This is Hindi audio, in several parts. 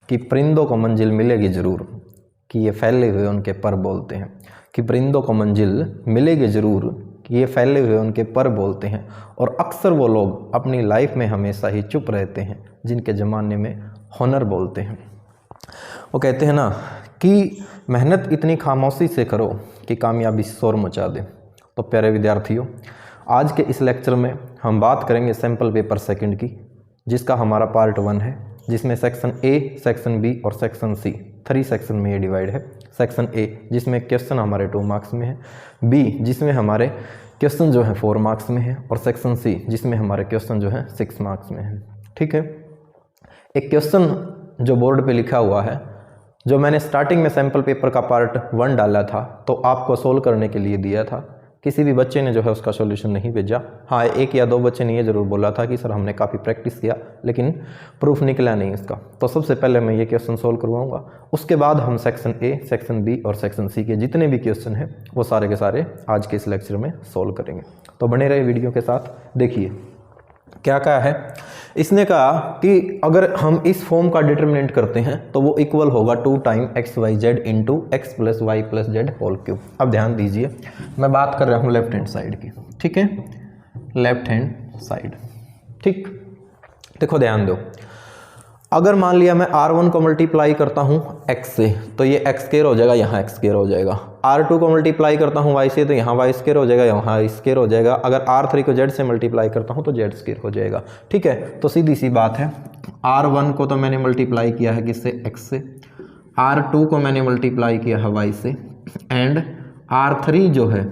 कि परिंदों को मंजिल मिलेगी ज़रूर, कि ये फैले हुए उनके पर बोलते हैं, कि परिंदों को मंजिल मिलेगी ज़रूर, कि ये फैले हुए उनके पर बोलते हैं। और अक्सर वो लोग अपनी लाइफ में हमेशा ही चुप रहते हैं जिनके ज़माने में हुनर बोलते हैं। वो कहते हैं ना कि मेहनत इतनी खामोशी से करो कि कामयाबी शोर मचा दे। तो प्यारे विद्यार्थियों, आज के इस लेक्चर में हम बात करेंगे सैम्पल पेपर सेकंड की, जिसका हमारा पार्ट 1 है, जिसमें सेक्शन ए, सेक्शन बी और सेक्शन सी 3 सेक्शन में ये डिवाइड है। सेक्शन ए जिसमें क्वेश्चन हमारे 2 मार्क्स में है, बी जिसमें हमारे क्वेश्चन जो है 4 मार्क्स में है, और सेक्शन सी जिसमें हमारे क्वेश्चन जो है 6 मार्क्स में है। ठीक है, एक क्वेश्चन जो बोर्ड पे लिखा हुआ है, जो मैंने स्टार्टिंग में सैम्पल पेपर का पार्ट 1 डाला था तो आपको सोल्व करने के लिए दिया था। किसी भी बच्चे ने जो है उसका सॉल्यूशन नहीं भेजा। हाँ, 1 या 2 बच्चे ने ये ज़रूर बोला था कि सर हमने काफ़ी प्रैक्टिस किया लेकिन प्रूफ निकला नहीं इसका। तो सबसे पहले मैं ये क्वेश्चन सोल्व करवाऊंगा, उसके बाद हम सेक्शन ए, सेक्शन बी और सेक्शन सी के जितने भी क्वेश्चन हैं वो सारे के सारे आज के इस लेक्चर में सोल्व करेंगे। तो बने रहे वीडियो के साथ। देखिए क्या कहा है इसने, कहा कि अगर हम इस फॉर्म का डिटर्मिनेंट करते हैं तो वो इक्वल होगा 2 time x y z into x plus Y plus Z whole cube. अब ध्यान दीजिए, मैं बात कर रहा हूँ लेफ्ट हैंड साइड की। ठीक है, लेफ्ट हैंड साइड। ठीक, देखो ध्यान दो, अगर मान लिया मैं R1 को मल्टीप्लाई करता हूँ x से तो ये x स्क्वायर हो जाएगा, यहाँ x स्क्वायर हो जाएगा। R2 को मल्टीप्लाई करता हूँ y से तो यहाँ y स्क्वायर हो जाएगा, यहाँ y स्क्वायर हो जाएगा। अगर R3 को z से मल्टीप्लाई करता हूँ तो z स्क्वायर हो जाएगा। ठीक है, तो सीधी सी बात है, R1 को तो मैंने मल्टीप्लाई किया है किससे, x से, R2 को मैंने मल्टीप्लाई किया है y से, एंड R3 जो है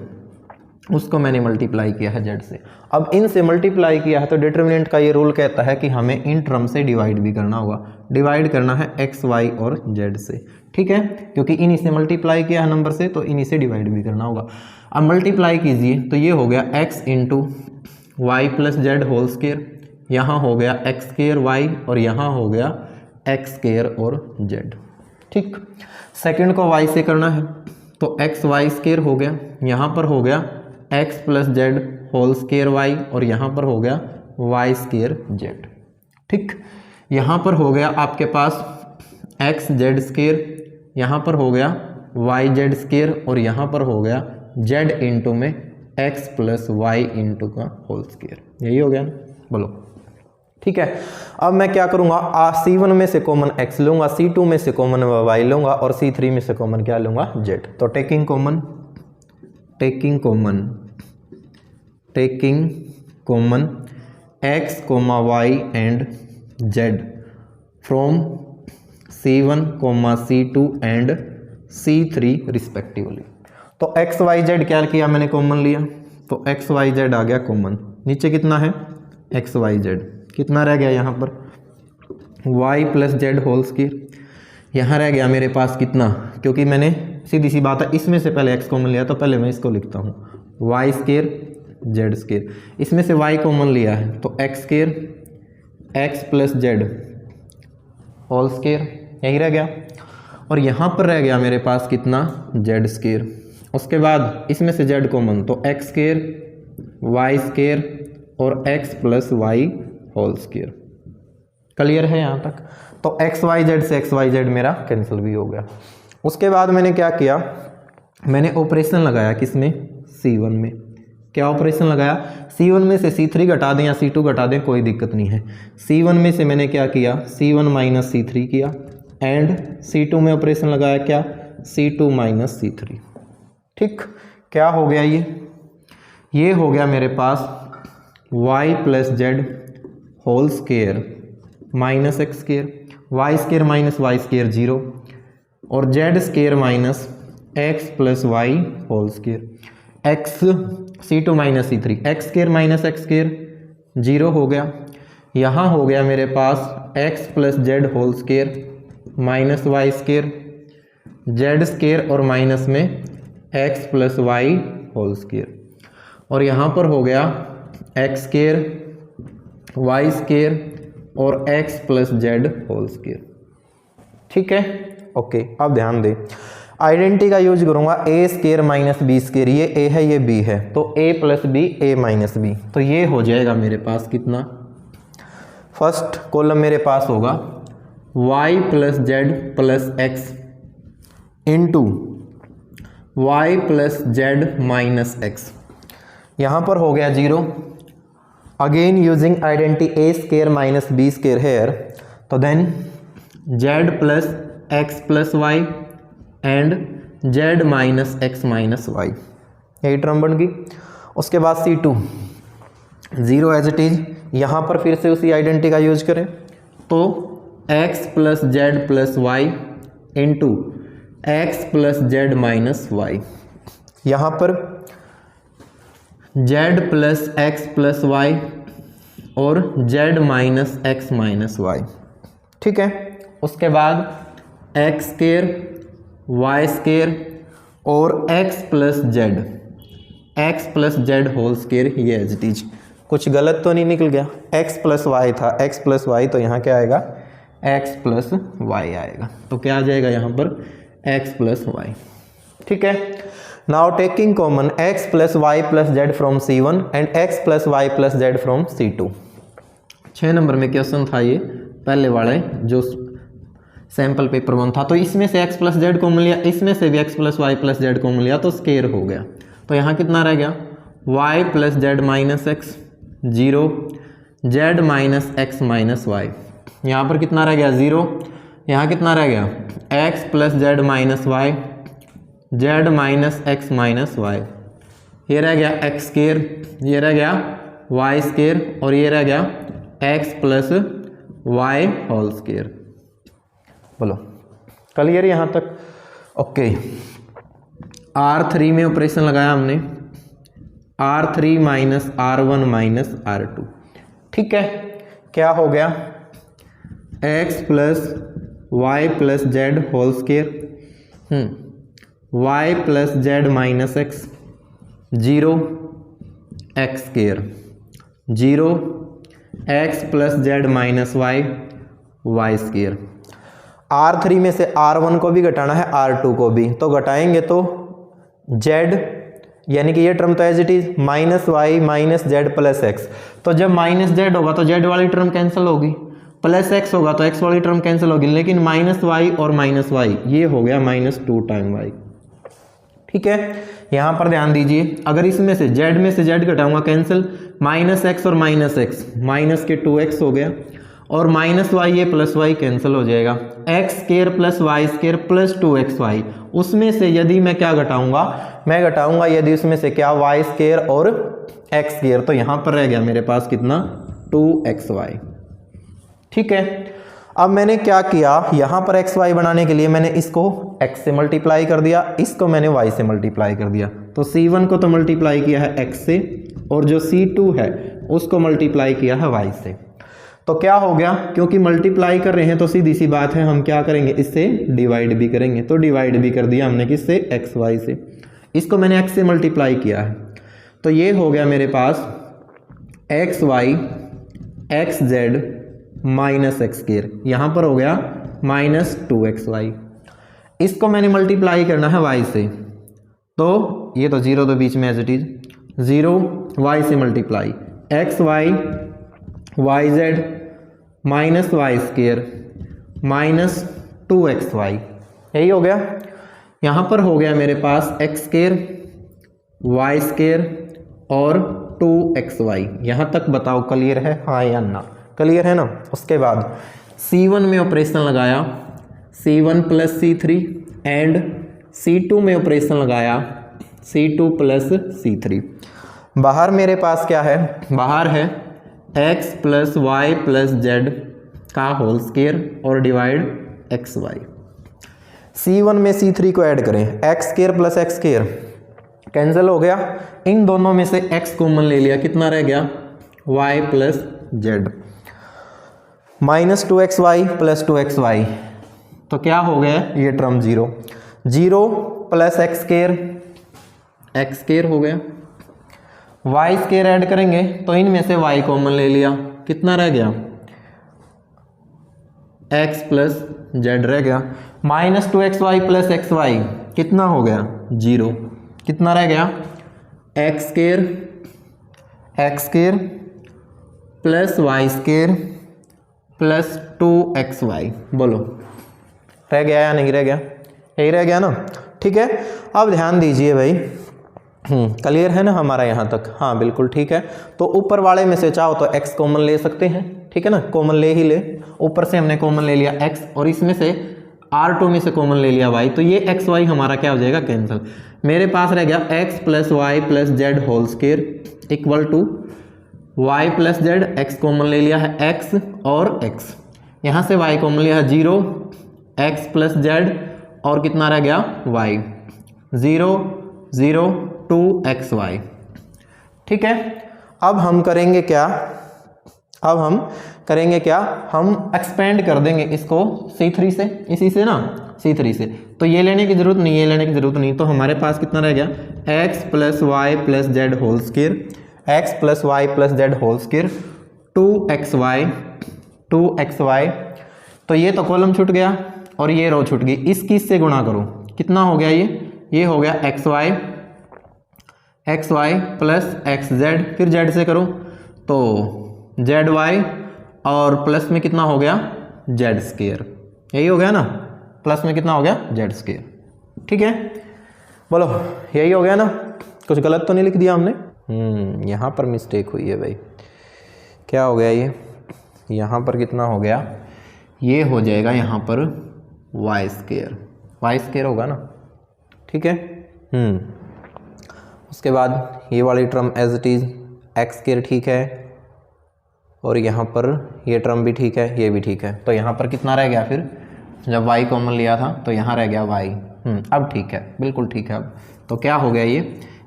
उसको मैंने मल्टीप्लाई किया है z से। अब इनसे मल्टीप्लाई किया है तो डिटर्मिनेंट का ये रूल कहता है कि हमें इन टर्म से डिवाइड भी करना होगा। डिवाइड करना है x, y और z से। ठीक है, क्योंकि इन्हीं से मल्टीप्लाई किया है नंबर से तो इन्हीं से डिवाइड भी करना होगा। अब मल्टीप्लाई कीजिए तो ये हो गया x into Y plus Z whole square, यहाँ हो गया x स्क्वायर y और यहाँ हो गया x स्क्वायर और z। ठीक, सेकेंड को y से करना है तो x y स्क्वायर हो गया, यहाँ पर हो गया x plus Z whole square y और यहाँ पर हो गया y स्क्वायर z। ठीक, यहाँ पर हो गया आपके पास x z स्क्वायर, यहाँ पर हो गया y z स्क्वायर और यहाँ पर हो गया z इंटू में x प्लस y इंटू का होल स्क्वायर। यही हो गया ना, बोलो। ठीक है, अब मैं क्या करूँगा, C1 में से कॉमन x लूँगा, C2 में से कॉमन y लूँगा और C3 में से कॉमन क्या लूँगा, z। तो taking common x, y and z from C1, C2 and C3 respectively. तो x y z क्या किया मैंने, कॉमन लिया, तो x y z आ गया कॉमन। नीचे कितना है, x y z, कितना रह गया यहाँ पर, y plus Z whole square. यहाँ रह गया मेरे पास कितना, क्योंकि मैंने सीधी सी बात है इसमें से पहले x कॉमन लिया तो पहले मैं इसको लिखता हूँ y स्क्वायर जेड स्क्वायर, इसमें से y कॉमन लिया है तो x square x plus Z whole square, यही रह गया। और यहाँ पर रह गया मेरे पास कितना, z स्क्वायर। उसके बाद इसमें से z कॉमन तो x स्क्वायर y स्क्वायर और x plus y whole square. Clear है यहाँ तक? तो x y z से x y z मेरा कैंसिल भी हो गया। उसके बाद मैंने क्या किया, मैंने ऑपरेशन लगाया किसमें, C1 में। क्या ऑपरेशन लगाया, C1 में से C3 घटा दें या C2 घटा दें कोई दिक्कत नहीं है। C1 में से मैंने क्या किया, C1 माइनस C3 किया, एंड C2 में ऑपरेशन लगाया क्या, C2 माइनस C3। ठीक, क्या हो गया ये हो गया मेरे पास y plus Z whole square minus X square, Y square minus Y square 0 और Z square minus X plus Y whole square. X C2 minus C3, X square minus X square 0 हो गया। यहाँ हो गया मेरे पास X plus Z whole square minus Y square, Z square और माइनस में X plus Y whole square, और यहाँ पर हो गया एक्स स्क्वायर वाई स्क्वायर और x plus Z whole square. ठीक है, ओके। अब ध्यान दे, आइडेंटिटी का यूज करूंगा, ए स्क्वायर माइनस बी स्क्वायर, ये ए है ये बी है, तो ए प्लस बी ए माइनस बी, तो ये हो जाएगा मेरे पास कितना, फर्स्ट कॉलम मेरे पास होगा Y plus Z plus X into Y plus Z minus X. यहाँ पर हो गया 0। Again using identity A square minus B square here, तो then Z plus x plus Y and Z minus x minus Y, यही टर्म बन गई। उसके बाद C2 0 एज इट इज। यहाँ पर फिर से उसी आइडेंटिटी का यूज करें, तो x plus Z plus y into x plus Z minus y. यहाँ पर z plus x plus y और z minus x minus y, ठीक है। उसके बाद एक्स स्केयर वाई स्केयर और x plus Z whole square, ये एज इट इज। कुछ गलत तो नहीं निकल गया, x प्लस वाई था, x प्लस वाई, तो यहाँ क्या आएगा x प्लस वाई आएगा। तो क्या आ जाएगा यहाँ पर x प्लस वाई, ठीक है। Now taking common x plus Y plus z from C1 and x plus Y plus z from C2। 6 number में क्वेश्चन था ये, पहले वाले जो सैंपल पेपर 1 था। तो इसमें से x प्लस जेड कॉमन लिया, इसमें से भी x plus Y plus z common लिया, तो स्केयर हो गया। तो यहाँ कितना रह गया y plus Z minus x 0, z minus x minus y. यहाँ पर कितना रह गया 0, यहाँ कितना रह गया x plus Z minus y, z minus x minus Y. ये रह गया x स्केयर, ये रह गया y स्केयर और ये रह गया x plus Y whole square. बोलो क्लियर यहाँ तक? ओके। R3 में ऑपरेशन लगाया हमने, R3 minus R1 minus R2, ठीक है। क्या हो गया x plus Y plus Z whole square, y plus Z minus x 0, x square 0, x plus Z minus y, y square. R3 में से R1 को भी घटाना है, R2 को भी, तो घटाएंगे तो Z, यानी कि ये टर्म तो as it is minus y minus z plus x. तो जब माइनस जेड होगा तो जेड वाली टर्म कैंसिल होगी, प्लस एक्स होगा तो एक्स वाली टर्म कैंसिल होगी, लेकिन माइनस वाई और माइनस वाई ये हो गया -2 टाइम वाई, ठीक है। यहाँ पर ध्यान दीजिए, अगर इसमें से जेड में से जेड घटाऊंगा कैंसिल, माइनस एक्स और माइनस एक्स, माइनस के 2x हो गया और माइनस वाई ये प्लस वाई कैंसिल हो जाएगा, X square plus Y square plus 2xy। उसमें से यदि मैं क्या घटाऊंगा, मैं घटाऊंगा यदि उसमें से क्या वाई स्केयर और एक्स स्केयर, तो यहाँ पर रह गया मेरे पास कितना 2xy, ठीक है। अब मैंने क्या किया, यहाँ पर xy बनाने के लिए मैंने इसको x से मल्टीप्लाई कर दिया, इसको मैंने y से मल्टीप्लाई कर दिया। तो C1 को तो मल्टीप्लाई किया है x से और जो C2 है उसको मल्टीप्लाई किया है y से। तो क्या हो गया, क्योंकि मल्टीप्लाई कर रहे हैं तो सीधी सी बात है हम क्या करेंगे, इससे डिवाइड भी करेंगे। तो डिवाइड भी कर दिया हमने किससे, xy से। इसको मैंने x से मल्टीप्लाई किया है, तो ये हो गया मेरे पास xy xz minus x square, यहाँ पर हो गया -2xy। इसको मैंने मल्टीप्लाई करना है y से, तो ये तो 0 तो बीच में एज इट इज 0, y से multiply xy yz minus y square -2xy, यही हो गया। यहाँ पर हो गया मेरे पास x स्केयर वाई स्केयर और 2xy। यहाँ तक बताओ क्लियर है, हाँ या ना? क्लियर है ना? उसके बाद C1 में ऑपरेशन लगाया, C1 plus C3 and C2 में ऑपरेशन लगाया, C2 प्लस C3। बाहर मेरे पास क्या है, बाहर है x plus Y plus Z का होल स्केयर और डिवाइड xy। C1 में C3 को ऐड करें, x square plus x square cancel हो गया, इन दोनों में से x कॉमन ले लिया, कितना रह गया y plus Z -2xy plus 2xy। तो क्या हो गया ये टर्म 0 प्लस x स्केयर हो गया, y स्केयर ऐड करेंगे तो इनमें से y कॉमन ले लिया, कितना रह गया x प्लस जेड रह गया, -2xy प्लस xy कितना हो गया 0, कितना रह गया x square plus y square plus 2xy। बोलो रह गया या नहीं रह गया? यही रह गया ना, ठीक है। अब ध्यान दीजिए भाई, क्लियर है ना हमारा यहाँ तक? हाँ बिल्कुल ठीक है। तो ऊपर वाले में से चाहो तो x कॉमन ले सकते हैं, ठीक है ना, कॉमन ले ही ले। ऊपर से हमने कॉमन ले लिया x और इसमें से R2 में से कॉमन ले लिया y, तो ये एक्स वाई हमारा क्या हो जाएगा? कैंसिल। मेरे पास रह गया x plus Y plus Z whole square equal to y plus z, x common ले लिया है x और x, यहाँ से y कॉमन लिया है 0, x प्लस जेड और कितना रह गया? y, 0 0 2xy, ठीक है। अब हम करेंगे क्या? हम एक्सपेंड कर देंगे इसको C3 से, इसी से ना, C3 से। तो ये लेने की जरूरत नहीं, ये लेने की जरूरत नहीं। तो हमारे पास कितना रह गया? x plus Y plus Z whole square, x plus Y plus Z whole square 2xy। तो ये तो कॉलम छूट गया और ये रो छूट गई, इसकी इससे गुणा करो, कितना हो गया? ये हो गया xy प्लस xz, फिर z से करो तो zy और प्लस में कितना हो गया? z स्क्वायर, यही हो गया ना, प्लस में कितना हो गया? z स्क्वायर, ठीक है। बोलो यही हो गया ना? कुछ गलत तो नहीं लिख दिया हमने? यहाँ पर मिस्टेक हुई है भाई। क्या हो गया ये? यहाँ पर कितना हो गया? ये हो जाएगा यहाँ पर y स्क्वायर होगा ना, ठीक है। उसके बाद ये वाली term as it is x square, ठीक है, और यहाँ पर ये टर्म भी ठीक है, ये भी ठीक है। तो यहाँ पर कितना रह गया फिर? जब y कॉमन लिया था तो यहाँ रह गया y। अब ठीक है, बिल्कुल ठीक है। अब तो क्या हो गया?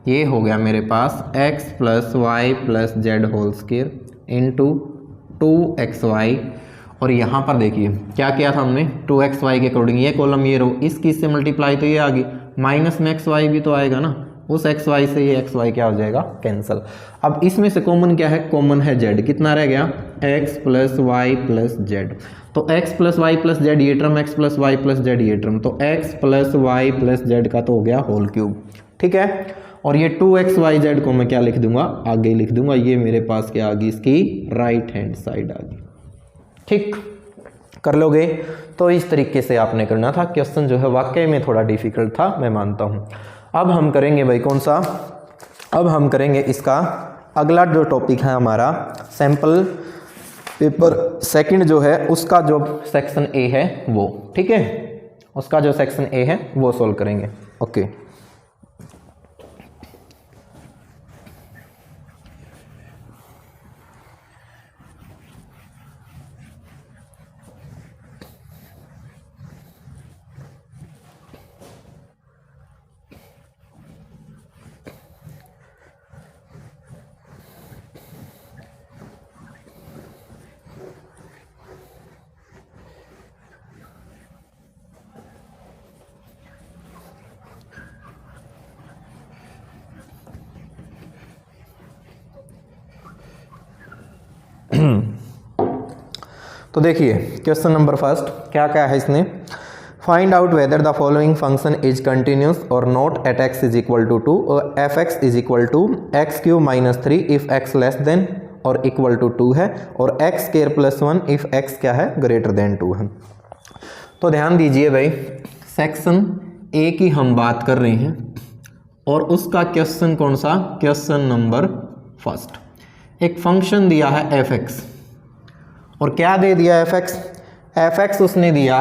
ये हो गया मेरे पास x plus Y plus Z whole square into 2xy। और यहाँ पर देखिए क्या किया था हमने? 2xy के अकॉर्डिंग ये कॉलम ये रो, इसकी इससे मल्टीप्लाई तो ये आ गई, माइनस में xy भी तो आएगा ना, उस xy से ये xy क्या हो जाएगा? कैंसिल। अब इसमें से कॉमन क्या है? कॉमन है z, कितना रह गया? x plus Y plus Z. तो x plus Y plus Z ये term, x plus Y plus Z ये टर्म, तो x plus Y plus Z का तो हो गया होल क्यूब, ठीक है। और ये 2xyz को मैं क्या लिख दूंगा? आगे लिख दूंगा। ये मेरे पास क्या आ गई? इसकी राइट हैंड साइड आ गई, ठीक। कर लोगे? तो इस तरीके से आपने करना था। क्वेश्चन जो है वाकई में थोड़ा डिफिकल्ट था, मैं मानता हूँ। अब हम करेंगे भाई कौन सा? अब हम करेंगे इसका अगला जो टॉपिक है हमारा, सैंपल पेपर सेकंड जो है उसका जो सेक्शन ए है वो, ठीक है, उसका जो सेक्शन ए है वो सॉल्व करेंगे। ओके तो देखिए क्वेश्चन नंबर फर्स्ट क्या क्या है इसने? Find out whether the following function is continuous or not at x is equal to 2 और f x is equal to x cube minus 3 if x less than or equal to 2 है, और x square plus 1 if x क्या है? ग्रेटर देन 2 है। तो ध्यान दीजिए भाई, सेक्शन ए की हम बात कर रहे हैं और उसका क्वेश्चन कौन सा? Question number first. एक फंक्शन दिया है एफ एक्स और क्या दे दिया? एफ एक्स उसने दिया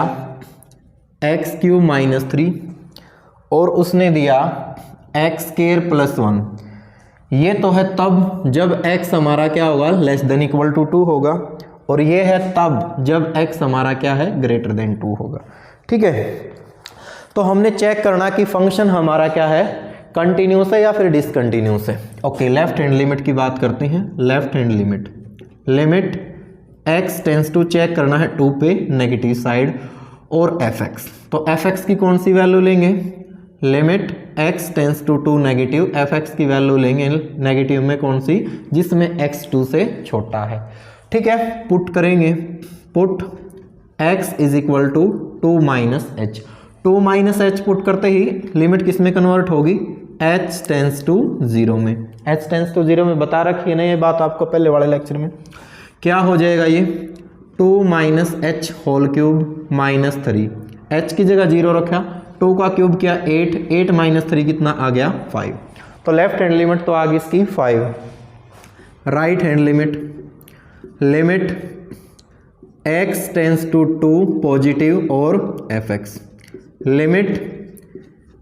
एक्स क्यू माइनस 3 और उसने दिया एक्स स्क्वायर प्लस 1। ये तो है तब जब x हमारा क्या होगा? लेस देन इक्वल टू 2 होगा, और ये है तब जब x हमारा क्या है? ग्रेटर देन 2 होगा, ठीक है। तो हमने चेक करना कि फंक्शन हमारा क्या है? कंटिन्यूस है या फिर डिसकंटिन्यूस है। ओके, लेफ्ट हैंड लिमिट की बात करते हैं। Left hand limit x tends to check करना है 2 पे नेगेटिव साइड और fx। तो fx की कौन सी वैल्यू लेंगे? Limit x tends to 2 negative, fx की वैल्यू लेंगे नेगेटिव में कौन सी? जिसमें x 2 से छोटा है, ठीक है। पुट करेंगे, put x is equal to 2 minus h. 2 minus h put करते ही लिमिट किस में कन्वर्ट होगी? h टेंस टू 0 में। h टेंस टू 0 में बता रखी है ना ये बात आपको पहले वाले लेक्चर में। क्या हो जाएगा ये? 2 minus h whole cube minus 3, एच की जगह 0 रखा, 2 का क्यूब किया 8, 8 माइनस 3 कितना आ गया 5। तो लेफ्ट हैंड लिमिट तो आ गई इसकी 5। Right hand limit x tends to 2 positive और fx, limit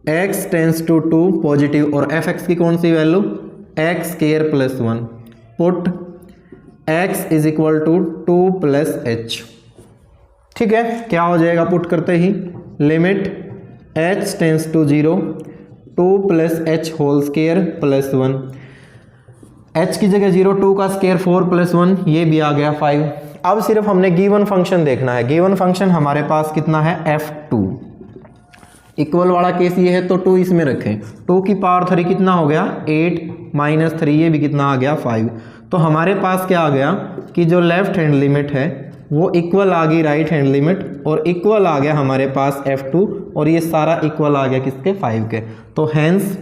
x tends to 2 positive और fx की कौन सी value x square plus 1, put x is equal to 2 plus h। ठीक है, क्या हो जाएगा पुट करते ही, limit h tends to 0 2 plus h whole square plus 1, h की जगह 0, 2 का स्क्वायर 4 प्लस 1, ये भी आ गया 5। अब सिर्फ हमने गिवन फंक्शन देखना है। गिवन फंक्शन हमारे पास कितना है f2, इक्वल वाला केस ये है तो 2 इसमें रखें, 2 की पावर 3 कितना हो गया 8 माइनस 3, ये भी कितना आ गया 5। तो हमारे पास क्या आ गया कि जो लेफ्ट हैंड लिमिट है वो इक्वल आ गई राइट हैंड लिमिट, और इक्वल आ गया हमारे पास f2, और ये सारा इक्वल आ गया किसके 5 के। तो hence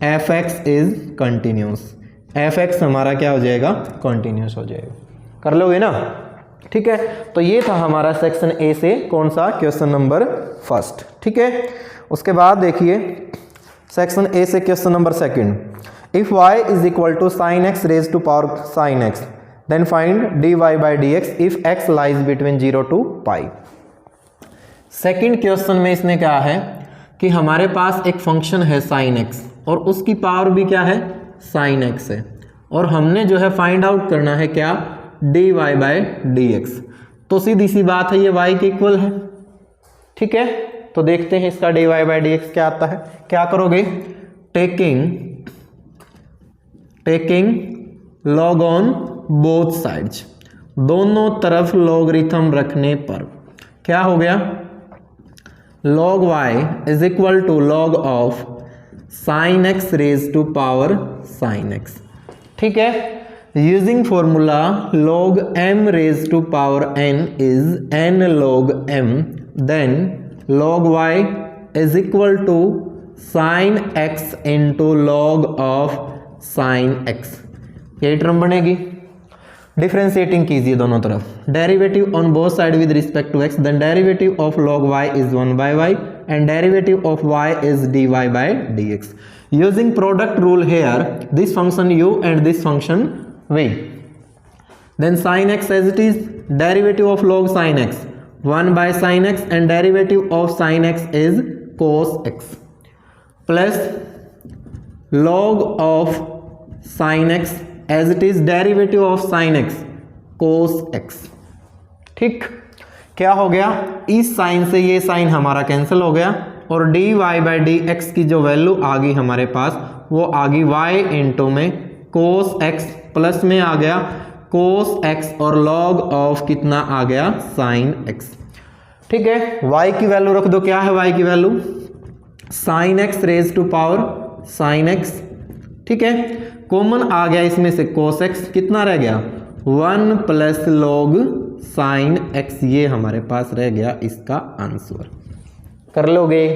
fx is continuous, fx हमारा क्या हो जाएगा कंटिन्यूस हो जाएगा। कर लोगे ना, ठीक है। तो ये था हमारा सेक्शन ए से कौन सा क्वेश्चन नंबर 1। ठीक है, उसके बाद देखिए सेक्शन ए से question number 2, if y is equal to sine x raise to power sine x then find dy by d x if x lies between 0 to pi. Second question में इसने क्या है कि हमारे पास एक फंक्शन है साइन एक्स और उसकी पावर भी क्या है साइन एक्स है, और हमने जो है फाइंड आउट करना है क्या dy बाई डी एक्स। तो सीधी सी बात है ये y के इक्वल है। ठीक है, तो देखते हैं इसका dy बाई डी एक्स क्या आता है। क्या करोगे, taking log on both sides, दोनों तरफ लॉगरिथम रखने पर क्या हो गया, log y is equal to log of sine x raise to power sine x. ठीक है, using formula log m raise to power n is n log m, then log y is equal to sine x into log of sine x। ये टर्म बनेगी। डिफ्रेंशिएटिंग कीजिए दोनों तरफ, derivative on both side with respect to x, then derivative of log y is 1 by y and derivative of y is dy by dx। Using product rule here, this function u and this function v, then sin x as it is, derivative of log sin x 1 by sin x and derivative of sin x is cos x, plus log of sin x as it is derivative of sine x cos x. ठीक, क्या हो गया, इस साइन से ये साइन हमारा कैंसिल हो गया, और dy बाई डी एक्स की जो वैल्यू आ गई हमारे पास वो आ गई y इंटू में कोस एक्स, प्लस में आ गया कोस एक्स और log ऑफ कितना आ गया साइन एक्स। ठीक है, y की वैल्यू रख दो, क्या है y की value sine x raise to power sine x. ठीक है, कॉमन आ गया इसमें से cos x, कितना रह गया 1 प्लस log साइन x, ये हमारे पास रह गया इसका आंसर। कर लोगे,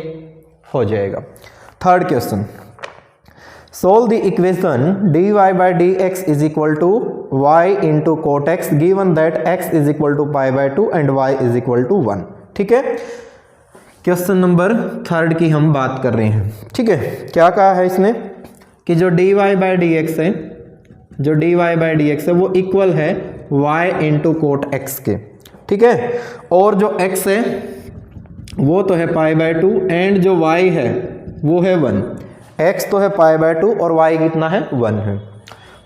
हो जाएगा। Third question, solve the equation dy by d x is equal to y into cot x given that x is equal to pi by 2 and y is equal to 1। ठीक है, क्वेश्चन नंबर 3 की हम बात कर रहे हैं। ठीक है, क्या कहा है इसने कि जो dy बाई डी एक्स है, जो dy बाई डी एक्स है वो इक्वल है y इंटू कोट एक्स के। ठीक है, और जो x है वो तो है पाई बाई 2 एंड जो y है वो है 1, x तो है पाई बाई 2 और y कितना है 1 है।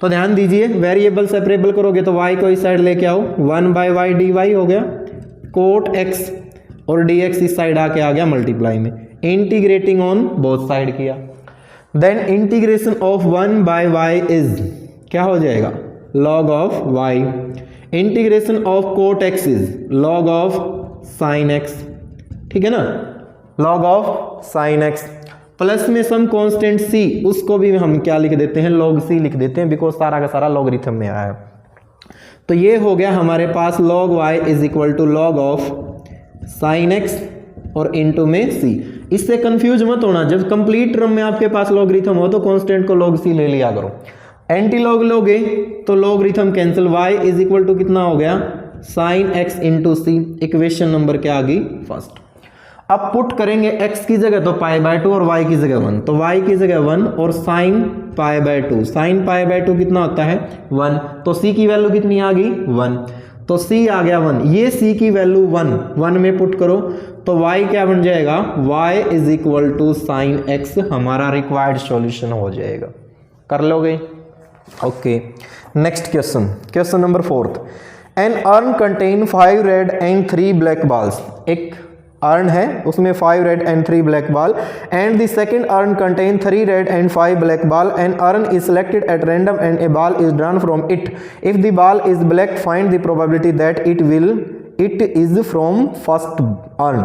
तो ध्यान दीजिए, वेरिएबल सेपरेबल करोगे तो y को इस साइड लेके आओ, 1 बाई वाई डी वाई हो गया, कोट x और dx इस साइड आके आ गया मल्टीप्लाई में, इंटीग्रेटिंग ऑन बोथ साइड किया, then integration of 1 by y is क्या हो जाएगा log of y, integration of cot x is log of sine x। ठीक है ना, log of sine x, plus में सम कांस्टेंट c, उसको भी हम क्या लिख देते हैं log c लिख देते हैं, बिकॉज सारा का सारा लॉगरिथम में आया है। तो ये हो गया हमारे पास log y is equal to log of sine x और इंटू में c। इससे कंफ्यूज मत होना, जब कंप्लीट टर्म में आपके पास लॉगरिथम हो तो कांस्टेंट को log c ले लिया करो। एंटी लॉग लोगे तो logarithm cancel, y is equal to कितना हो गया sine x into c. Equation number क्या आ गई फर्स्ट। अब पुट करेंगे x की जगह तो π/2 और y की जगह 1, तो y की जगह 1 और साइन π/2, साइन π/2 कितना होता है 1, तो c की वैल्यू कितनी आ गई 1, तो c आ गया 1। ये c की वैल्यू 1 में पुट करो तो y क्या बन जाएगा, y is equal to sine x, हमारा रिक्वायर्ड सॉल्यूशन हो जाएगा। कर लोगे? Okay, next question, question number 4। An urn contain 5 red and 3 black balls. एक अर्न है उसमें 5 red and 3 black ball, and the second urn contain 3 red and 5 black ball. An urn is selected at random and a ball is drawn from it. If the ball is black find the probability that it is from first earn.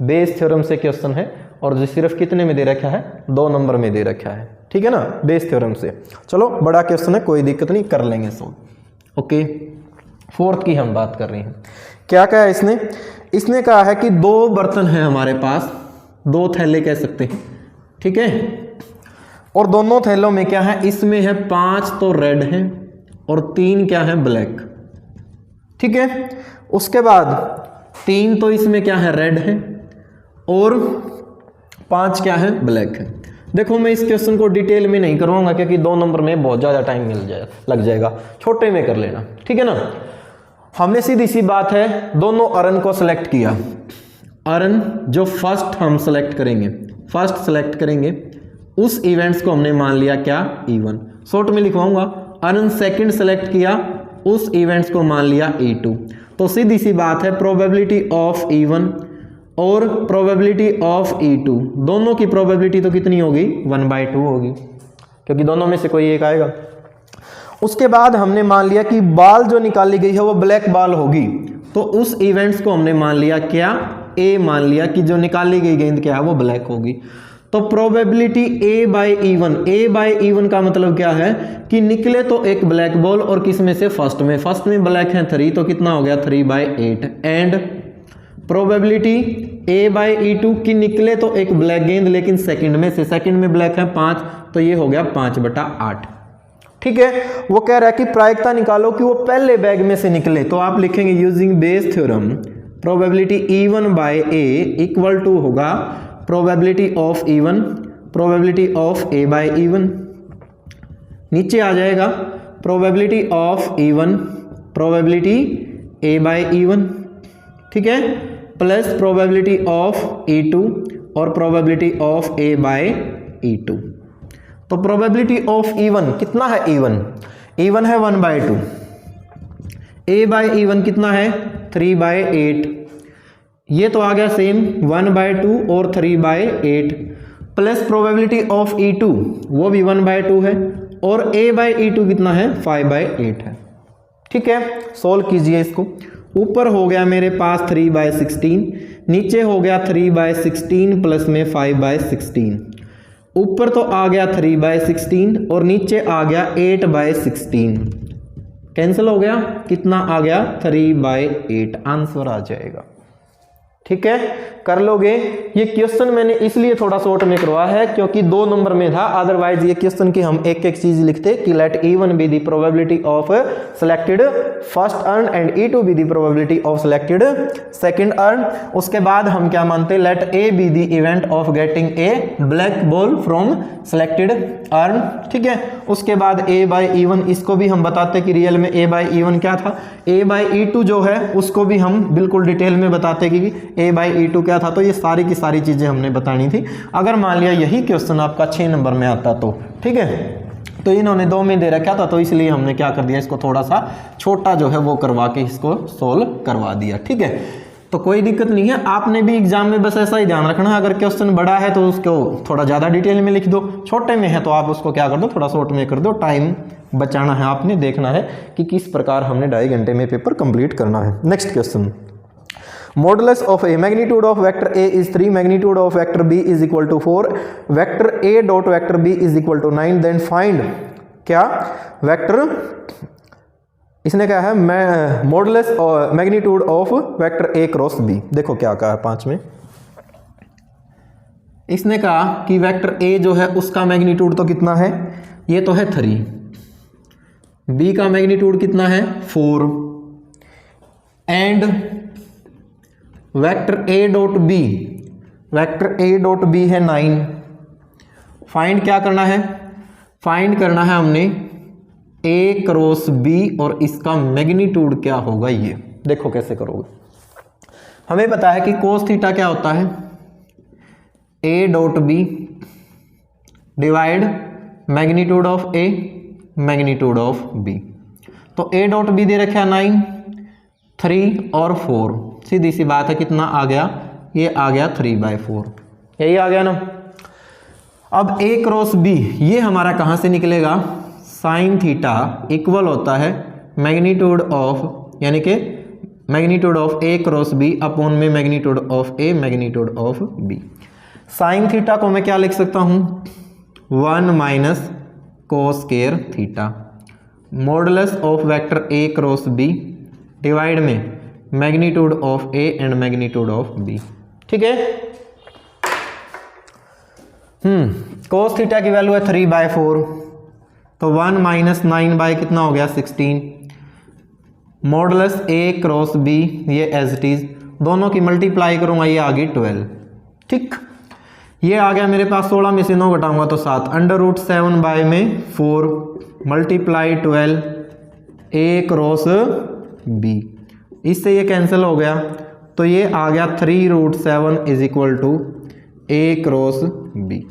Bayes theorem से क्वेश्चन है और जो सिर्फ कितने में दे रखा है 2 नंबर में दे रखा है, ठीक है ना, बेस थ्योरम से। चलो बड़ा क्वेश्चन है, कोई दिक्कत नहीं, कर लेंगे सॉल्व। ओके, 4th की हम बात कर रहे हैं। क्या कहा है इसने कहा है कि 2 बर्तन हैं हमारे पास, 2 थैले कह सकते हैं, ठीक है, और दोनों थैलों में क्या है, इसमें है 5 तो रेड है और 3 क्या है ब्लैक, ठीक है। उसके बाद 3 तो इसमें क्या है रेड है और 5 क्या है ब्लैक है। देखो मैं इस क्वेश्चन को डिटेल में नहीं करूंगा क्योंकि 2 नंबर में बहुत ज़्यादा टाइम लग जाएगा, छोटे में कर लेना, ठीक है ना। हमने सीधी सी बात है दोनों अर्न को सिलेक्ट किया। अर्न जो फर्स्ट हम सिलेक्ट करेंगे उस इवेंट्स को हमने मान लिया क्या E1। शॉर्ट में लिखवाऊंगा, अर्न सेकंड सेलेक्ट किया उस इवेंट्स को मान लिया E2। तो सीधी सी बात है प्रोबेबिलिटी ऑफ E1 और प्रोबेबिलिटी ऑफ E2 दोनों की प्रोबेबिलिटी तो कितनी होगी 1/2 होगी क्योंकि दोनों में से कोई एक आएगा। उसके बाद हमने मान लिया कि बॉल जो निकाली गई है वो ब्लैक बॉल होगी, तो उस इवेंट्स को हमने मान लिया क्या A, मान लिया कि जो निकाली गई गेंद क्या है वो ब्लैक होगी। तो प्रोबेबिलिटी A/E1 का मतलब क्या है कि निकले तो एक ब्लैक बॉल और किस में से फर्स्ट में ब्लैक है 3, तो कितना हो गया 3/8। एंड प्रोबेबिलिटी A/E2 की निकले तो एक ब्लैक गेंद लेकिन सेकंड में ब्लैक है 5, तो ये हो गया 5/8, ठीक है। वो कह रहा है कि प्रायिकता निकालो कि वो पहले बैग में से निकले, तो आप लिखेंगे using base theorem probability E1/A equal to होगा probability of E1 probability of A/E1, नीचे आ जाएगा probability of E1 probability A/E1, ठीक है, प्लस प्रोबेबिलिटी ऑफ E2 और प्रोबेबिलिटी ऑफ A/E2। तो प्रोबेबिलिटी ऑफ E1 कितना है, E1 है 1/2, A/E1 कितना है 3/8, ये तो आ गया सेम 1/2 और 3/8, प्लस प्रोबेबिलिटी ऑफ E2 वो भी 1/2 है और A/E2 कितना है 5/8 है, ठीक है। सोल्व कीजिए इसको। ऊपर हो गया मेरे पास 3/16, नीचे हो गया 3/16 प्लस में 5/16, ऊपर तो आ गया 3/16 और नीचे आ गया 8/16, कैंसिल हो गया, कितना आ गया 3/8, आंसर आ जाएगा, ठीक है। कर लोगे? ये क्वेश्चन मैंने इसलिए थोड़ा शॉर्ट में करवाया है क्योंकि 2 नंबर में था, अदरवाइज ये क्वेश्चन की हम एक एक चीज लिखते कि let E1 be the probability of selected first urn and E2 be the probability of selected second urn. उसके बाद हम क्या मानते, let A be the event of getting a black ball from selected urn, ठीक है। उसके बाद A/E1 इसको भी हम बताते कि रियल में A/E1 क्या था, A/E2 जो है उसको भी हम बिल्कुल डिटेल में बताते कि A/E2 क्या था। तो ये सारी की सारी चीजें हमने बतानी थी। अगर मान लिया यही क्वेश्चन आपका 6 नंबर में आता तो ठीक है, तो इन्होंने 2 में दे रखा था तो इसलिए हमने क्या कर दिया, इसको थोड़ा सा छोटा जो है वो करवा के इसको सोल्व करवा दिया, ठीक है। तो कोई दिक्कत नहीं है, आपने भी एग्जाम में बस ऐसा ही ध्यान रखना है, अगर क्वेश्चन बड़ा है तो उसको थोड़ा ज़्यादा डिटेल में लिख दो, छोटे में है तो आप उसको क्या कर दो, थोड़ा शॉर्ट में कर दो। टाइम बचाना है, आपने देखना है कि किस प्रकार हमने 2.5 घंटे में पेपर कंप्लीट करना है। Next question, modulus of A magnitude of vector a is 3, magnitude of vector b is equal to 4, vector a dot vector b is equal to 9, then find क्या वेक्टर, इसने कहा है modulus magnitude of vector A cross b. देखो क्या कहा है 5 में, इसने कहा कि वेक्टर ए जो है उसका मैग्नीट्यूड तो कितना है, ये तो है 3, बी का मैग्नीट्यूड कितना है 4 and vector a dot b, vector a dot b है 9। फाइंड क्या करना है, फाइंड करना है हमने ए क्रॉस बी और इसका मैग्नीट्यूड क्या होगा। ये देखो कैसे करोगे। हमें पता है कि कोस थीटा क्या होता है, a dot b divide magnitude of A magnitude of b. तो ए डॉट बी दे रखा है 9, 3 और 4, सीधी सी बात है कितना आ गया, ये आ गया 3/4, यही आ गया ना। अब ए क्रॉस बी ये हमारा कहाँ से निकलेगा, साइन थीटा इक्वल होता है मैग्नीट्यूड ऑफ, यानी कि magnitude of A cross B upon में magnitude of A magnitude of B. Sine theta को मैं क्या लिख सकता हूँ, 1 minus cos square theta modulus of vector A cross B divide में magnitude of A and magnitude of B. ठीक है, कोस थीटा की वैल्यू है 3/4, तो 1 माइनस 9 बाय कितना हो गया 16, मॉडुलस ए क्रॉस बी ये एज इट इज, दोनों की मल्टीप्लाई करूंगा ये आ गई 12। ठीक, ये आ गया मेरे पास 16 में से 9 घटाऊंगा तो 7, √7 बाय में 4 मल्टीप्लाई 12 ए क्रॉस बी, इससे ये कैंसिल हो गया तो ये आ गया 3√7 is equal to a cross b.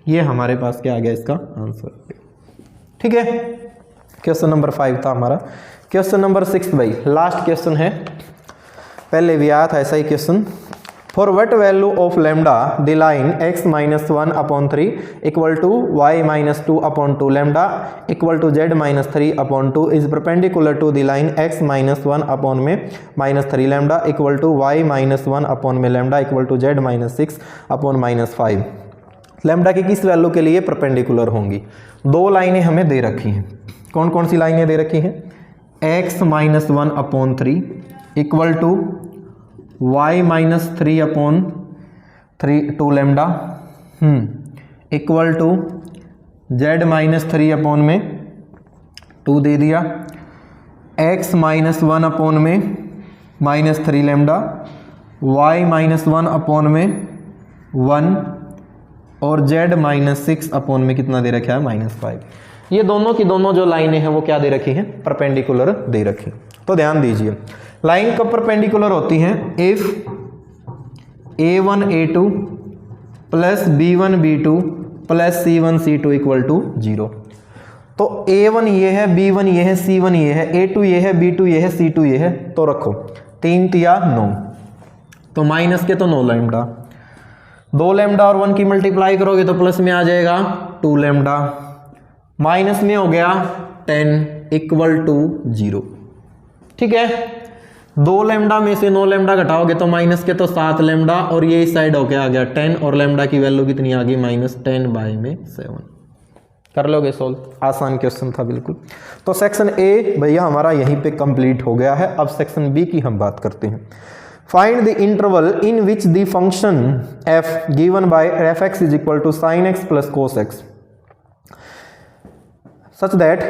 ये हमारे पास क्या आ गया इसका आंसर। ठीक है, क्वेश्चन नंबर 5 था हमारा। क्वेश्चन नंबर 6 भाई लास्ट क्वेश्चन है, पहले भी आया था ऐसा ही question. For what value of lambda the line x-1/3 equal to y-2/2 lambda equal to z-3/2 is perpendicular to the line x-1/3 lambda equal to y-1 lambda equal to z-6/5। Lambda की किस वैल्यू के लिए परपेंडिकुलर होंगी। दो लाइनें हमें दे रखी हैं, कौन कौन सी लाइनें दे रखी हैं, x-1/3 equal to y-3/2 lambda equal to z-3/2 दे दिया, x-1/3 लैम्डा, y-1/1 और z-6 कितना दे रखा है -5। ये दोनों की दोनों जो लाइनें हैं वो क्या दे रखी हैं, परपेंडिकुलर दे रखी। तो ध्यान दीजिए लाइन कब परपेंडिकुलर होती हैं, if a1 a2 plus b1 b2 plus c1 c2 equal to 0। तो a1 ये है, b1 ये है, c1 ये है, a2 ये है, b2 ये है, c2 ये है, तो रखो 3 तिया 9, तो माइनस के तो 9 लैम्डा, 2 लैम्डा और 1 की मल्टीप्लाई करोगे तो प्लस में आ जाएगा 2 लैम्डा, माइनस में हो गया 10 इक्वल टू 0। ठीक है, 2 लैम्डा में से 9 लैम्डा घटाओगे तो माइनस के तो 7 लैम्डा और ये इस साइड होके आ गया 10 और लैम्डा की वैल्यू कितनी आ गई -10/7। कर लोगे सोल्व, आसान क्वेश्चन था बिल्कुल। तो सेक्शन ए भैया हमारा यहीं पे कंप्लीट हो गया है। अब सेक्शन बी की हम बात करते हैं। Find the interval in which the function f given by f(x) is equal to sin x plus cos x such that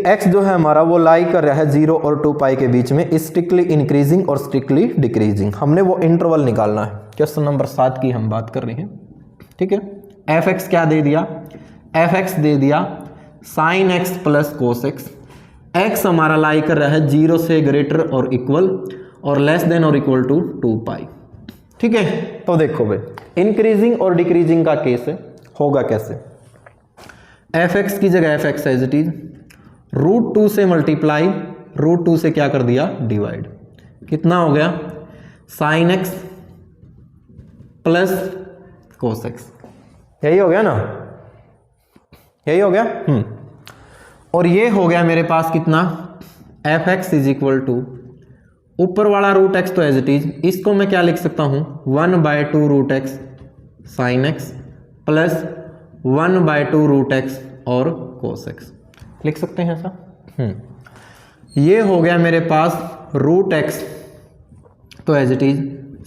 x जो है हमारा वो लाई कर रहा है 0 और 2π के बीच में, स्ट्रिक्टली इंक्रीजिंग और स्ट्रिक्टली डिक्रीजिंग। हमने वो इंटरवल निकालना है। क्वेश्चन नंबर 7 की हम बात कर रहे हैं। ठीक है, f(x) क्या दे दिया, f(x) दे दिया sin x plus cos x। x हमारा लाई कर रहा है 0 से ग्रेटर और इक्वल और less than or equal to 2π। ठीक है, तो देखो भाई इंक्रीजिंग और डिक्रीजिंग का केस है, होगा कैसे। f(x) की जगह f(x) एज इट इज √2 से मल्टीप्लाई, √2 से क्या कर दिया डिवाइड, कितना हो गया sin x plus cos x। यही हो गया ना, यही हो गया। और ये हो गया मेरे पास कितना f(x) इज इक्वल टू ऊपर वाला √x तो एज इट इज, इसको मैं क्या लिख सकता हूं 1/2 √x sin x plus 1/2 √x और cos x लिख सकते हैं ऐसा। ये हो गया मेरे पास √x तो as it is,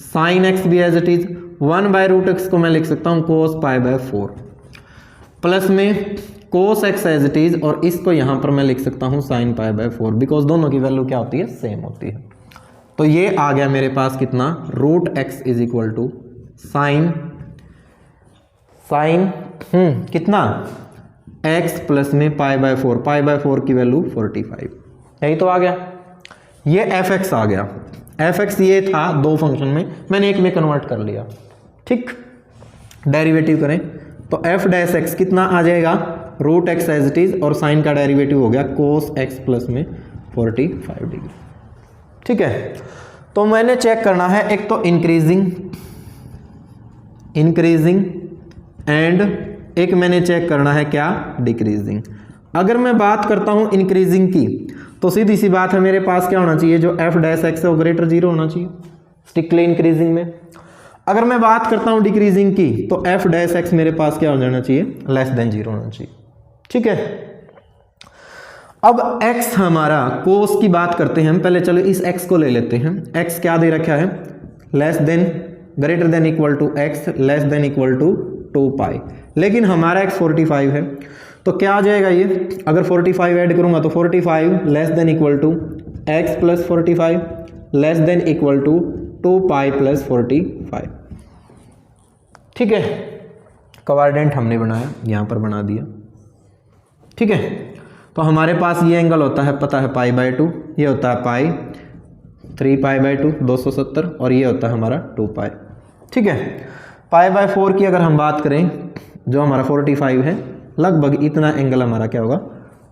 sin x भी एज इट इज, 1/√x को मैं लिख सकता हूं cos π/4 प्लस में cos x as it is, और इसको यहाँ पर मैं लिख सकता हूँ sin पाई बाय 4, बिकॉज दोनों की वैल्यू क्या होती है, सेम होती है। तो ये आ गया मेरे पास कितना, root x is equal to sine कितना x प्लस में पाई बाय 4, पाई बाय 4 की वैल्यू 45, यही तो आ गया। ये fx आ गया, fx ये था दो फंक्शन में, मैंने एक में कन्वर्ट कर लिया, ठीक। डेरिवेटिव करें तो f डैश x कितना आ जाएगा, root x as it is, और साइन का डेरिवेटिव हो गया कोस x प्लस में 45 डिग्री, ठीक है। तो मैंने चेक करना है, एक तो इंक्रीजिंग एंड एक मैंने चेक करना है क्या, डिक्रीजिंग। अगर मैं बात करता हूं इंक्रीजिंग की, तो सीधी सी बात है, मेरे पास क्या होना चाहिए, जो f डैश x है वो ग्रेटर 0 होना चाहिए, स्ट्रिक्टली इंक्रीजिंग में। अगर मैं बात करता हूं डिक्रीजिंग की, तो f डैश x मेरे पास क्या हो जाना चाहिए, लेस देन 0 होना चाहिए, ठीक है। अब x हमारा, कोस की बात करते हैं हम, पहले चलो इस x को ले लेते हैं। x क्या दे रखा है, less than, greater than equal to x, less than equal to 2 pi, लेकिन हमारा x 45 है, तो क्या आ जाएगा ये, अगर 45 ऐड करूंगा तो 45 less than equal to x plus 45 less than equal to 2 pi plus 45, ठीक है। क्वाड्रेंट हमने बनाया, यहां पर बना दिया, ठीक है। तो हमारे पास ये एंगल होता है, पता है, पाई बाय 2, ये होता है पाई 3 पाई बाय 2 270, और ये होता है हमारा 2 पाई, ठीक है। पाई बाय 4 की अगर हम बात करें, जो हमारा 45 है, लगभग इतना एंगल हमारा क्या होगा,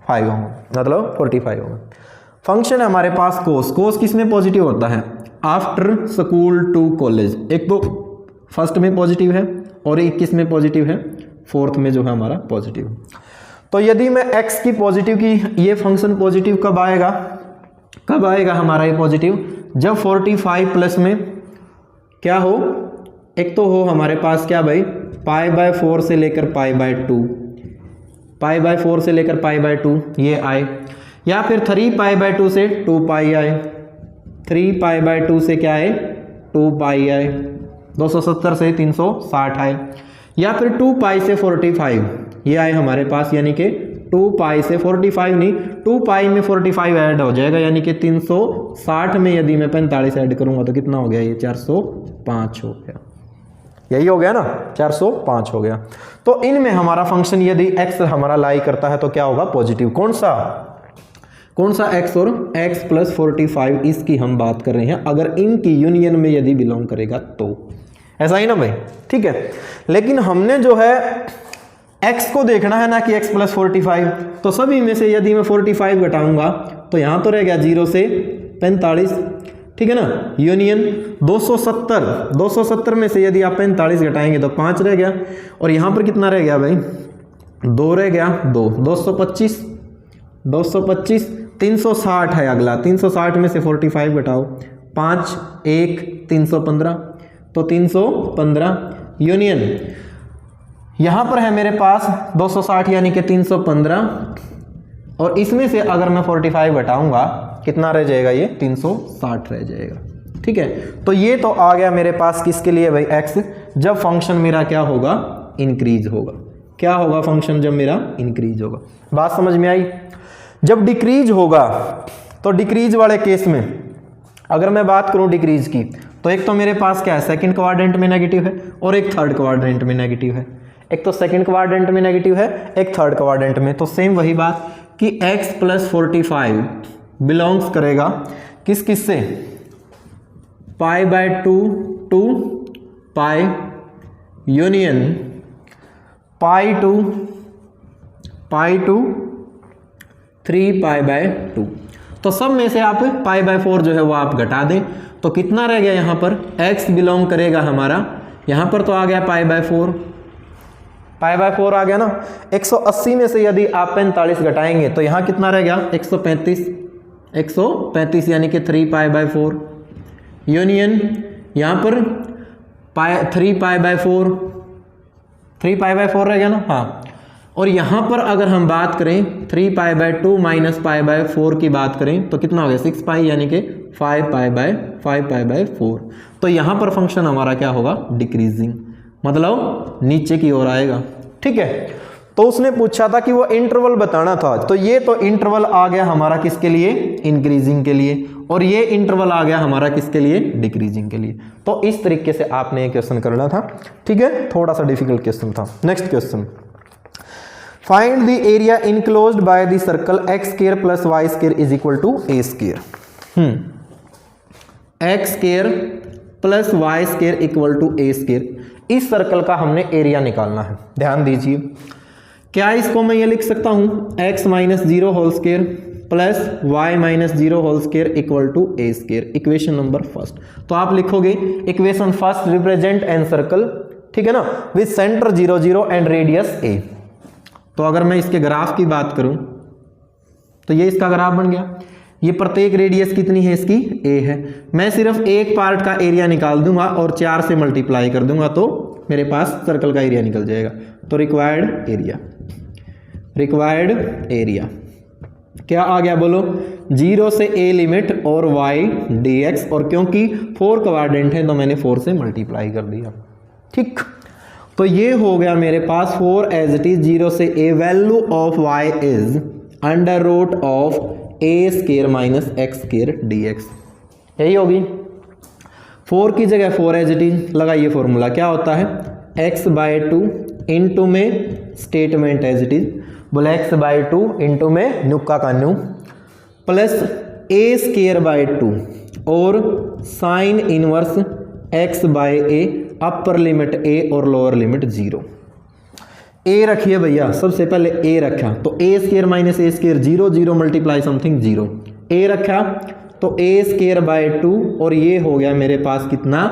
5 होगा, मतलब 45 होगा। फंक्शन है हमारे पास कोस, कोस किस में पॉजिटिव होता है, आफ्टर स्कूल टू कॉलेज, एक तो फर्स्ट में पॉजिटिव है और एक किस में पॉजिटिव है, फोर्थ में जो है हमारा पॉजिटिव। तो यदि मैं x की पॉजिटिव की, ये फंक्शन पॉजिटिव कब आएगा हमारा ये पॉजिटिव, जब 45 प्लस में क्या हो, एक तो हो हमारे पास क्या भाई, पाई बाय 4 से लेकर पाई बाय 2, पाई बाय 4 से लेकर पाई बाय 2 ये आए, या फिर 3 पाई बाय 2 से 2 पाई आए, 3 पाई बाय 2 से क्या आए, 2 पाई आए, 270 से 360 आए, या फिर 2 पाई से 45 ये आए हमारे पास, यानी कि 2 पाई से 45 नहीं, 2 पाई में 45 ऐड हो जाएगा, यानी कि 360 में यदि मैं 45 ऐड करूंगा तो कितना हो गया, ये 405 हो गया, यही हो गया ना, 405 हो गया। तो इनमें हमारा फंक्शन यदि x हमारा लाई करता है तो क्या होगा, पॉजिटिव। कौन सा x, और x प्लस 45 इसकी हम बात कर रहे हैं, अगर इनकी यूनियन में यदि बिलोंग करेगा तो, ऐसा ही ना भाई, ठीक है। लेकिन हमने जो है x को देखना है ना कि x प्लस 45, तो सभी में से यदि मैं 45 घटाऊंगा तो यहां तो रह गया 0 से 45, ठीक है ना, यूनियन 270 में से यदि आप 45 घटाएंगे तो 5 रह गया, और यहां पर कितना रह गया भाई, 2 रह गया, 225 360 है अगला, 360 में से 45 घटाओ, 5 1 315, तो 315 यूनियन यहां पर है मेरे पास 260 यानी कि 315, और इसमें से अगर मैं 45 घटाऊंगा कितना रह जाएगा, ये 360 रह जाएगा, ठीक है। तो ये तो आ गया मेरे पास किसके लिए भाई, x, जब फंक्शन मेरा क्या होगा, इंक्रीज होगा। क्या होगा फंक्शन जब मेरा इंक्रीज होगा, बात समझ में आई। जब डिक्रीज होगा, तो डिक्रीज वाले केस में अगर मैं बात करूं डिक्रीज की, तो एक तो मेरे पास क्या है, सेकंड क्वाड्रेंट में नेगेटिव है, और एक थर्ड क्वाड्रेंट में नेगेटिव है। एक तो सेकंड क्वाड्रेंट में नेगेटिव है, एक थर्ड क्वाड्रेंट में, तो सेम वही बात कि x प्लस 45 बिलोंग्स करेगा किस से, pi by 2 to pi union pi to 3 pi by 2। तो सब में से आप पाई बाय 4 जो है वो आप घटा दें, तो कितना रह गया यहाँ पर, x बिलोंग करेगा हमारा, यहाँ पर तो आ गया पाई बाय 4, पाई बाय 4 आ गया ना। 180 में से यदि आप 45 घटाएंगे तो यहाँ कितना रह गया, 135 यानी कि 3 पाई बाय 4 यूनियन यहाँ पर 3 पाई बाय 4 रह गया ना, हाँ। और यहाँ पर अगर हम बात करें 3 pi by 2 minus pi by 4 की बात करें तो कितना हो गया, 6 पाई यानी कि 5 पाई बाय 4। तो यहाँ पर फंक्शन हमारा क्या होगा, डिक्रीजिंग, मतलब नीचे की ओर आएगा, ठीक है। तो उसने पूछा था कि वो इंटरवल बताना था, तो ये तो इंटरवल आ गया हमारा किसके लिए, इंक्रीजिंग के लिए, और ये इंटरवल आ गया हमारा किसके लिए, डिक्रीजिंग के लिए। तो इस तरीके से आपने ये क्वेश्चन करना था, ठीक है, थोड़ा सा डिफिकल्ट क्वेश्चन था। Next question, find the area enclosed by the circle x square plus y square is equal to a square. X square plus y square equal to a square, इस सर्कल का हमने एरिया निकालना है। ध्यान दीजिए, क्या इसको मैं ये लिख सकता हूं, x minus 0 whole square plus y minus 0 whole square equal to a square, equation number first. तो आप लिखोगे equation first represent an circle, ठीक है ना, with centre 0 0 and radius a। तो अगर मैं इसके ग्राफ की बात करूं तो ये इसका ग्राफ बन गया। ये प्रत्येक रेडियस कितनी है इसकी, a है। मैं सिर्फ एक पार्ट का एरिया निकाल दूंगा और 4 से मल्टीप्लाई कर दूंगा तो मेरे पास सर्कल का एरिया निकल जाएगा। तो रिक्वायर्ड एरिया क्या आ गया बोलो, 0 से a लिमिट और y dx, और क्योंकि 4 क्वाड्रेंट है तो मैंने 4 से मल्टीप्लाई कर दिया, ठीक। तो ये हो गया मेरे पास 4 एज इट इज 0 से a, value of y is under root of a square minus x square dx, यही होगी। 4 की जगह 4 एज इट इज लगाइए, फॉर्मूला क्या होता है, x/2 इंटू में स्टेटमेंट एज इट इज, बोले x/2 इंटू में नुक्का का new plus a square by 2 और sine inverse x/a, upper limit a और लोअर लिमिट 0। a रखिए भैया, सबसे पहले a रखा तो a square minus a square 0 0 multiply something 0, a रखा तो a स्क्वायर बाय 2 और ये हो गया मेरे पास कितना,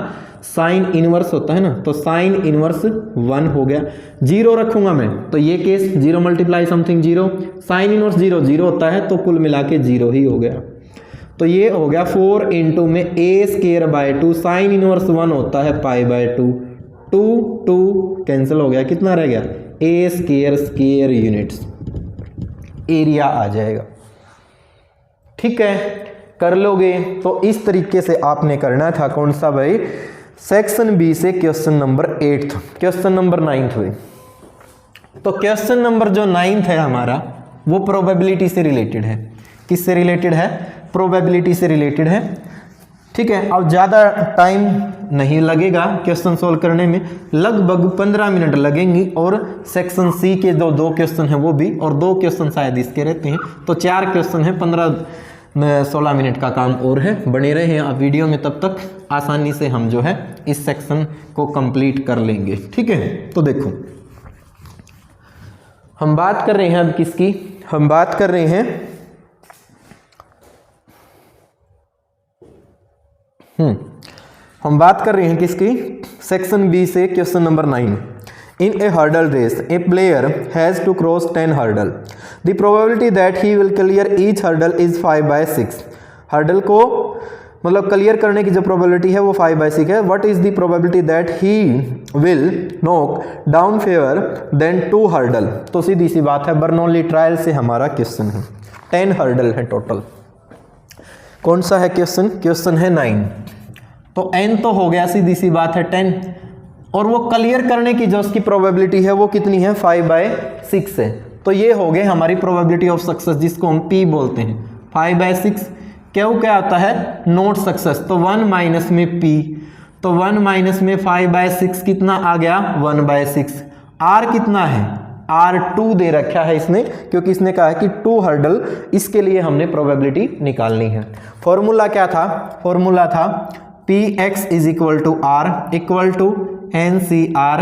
साइन इनवर्स होता है ना, तो साइन इनवर्स 1 हो गया। 0 रखूंगा मैं तो ये case 0 multiply something 0, sine inverse 0 0 होता है तो कुल मिला के 0 ही हो गया। तो ये हो गया 4 इंटू में a square by 2, sine inverse 1 होता है पाई बाय 2, 2 कैंसिल हो गया, कितना रह गया, a स्क्वायर यूनिट्स, एरिया आ जाएगा, ठीक है, कर लोगे। तो इस तरीके से आपने करना था, कौन सा भाई, सेक्शन बी से क्वेश्चन नंबर 8, क्वेश्चन नंबर 9 हुए। तो क्वेश्चन नंबर जो 9 है हमारा वो प्रोबेबिलिटी से रिलेटेड है। किससे रिलेटेड है, प्रोबेबिलिटी से रिलेटेड है, ठीक है। अब ज़्यादा टाइम नहीं लगेगा क्वेश्चन सोल्व करने में, लगभग 15 मिनट लगेंगी, और सेक्शन सी के दो क्वेश्चन हैं वो भी, और 2 क्वेश्चन शायद इसके रहते हैं, तो 4 क्वेश्चन हैं, 15-16 मिनट का काम और है। बने रहे हैं आप वीडियो में, तब तक आसानी से हम जो है इस सेक्शन को कंप्लीट कर लेंगे, ठीक है। तो देखो हम बात कर रहे हैं अब किसकी, हम बात कर रहे हैं किसकी, सेक्शन बी से question number 9। In a hurdle race a player has to cross 10 hurdle, the probability that he will clear each hurdle is 5/6। Hurdle को मतलब क्लियर करने की जो प्रोबेबिलिटी है वो 5/6 है। What is the probability that he will knock down fair then 2 hurdle. तो सीधी सी बात है, बर्नौली ट्रायल से हमारा क्वेश्चन है, 10 हर्डल है टोटल। कौन सा है क्वेश्चन, क्वेश्चन है 9। तो n तो हो गया, सीधी सी बात है 10, और वो क्लियर करने की जो उसकी प्रोबेबिलिटी है वो कितनी है, 5/6 है। तो ये हो गए हमारी प्रोबेबिलिटी ऑफ सक्सेस, जिसको हम P बोलते हैं। 5/6 क्यों, क्या आता है, नॉट सक्सेस, तो 1 माइनस में P, तो 1 माइनस में 5/6 कितना आ गया, 1/6। R कितना है, R2 दे रखा है इसने, क्योंकि इसने कहा है कि 2 हर्डल, इसके लिए हमने प्रोबेबिलिटी निकालनी है। फॉर्मूला क्या था, फॉर्मूला था Px is equal to R equal to NCR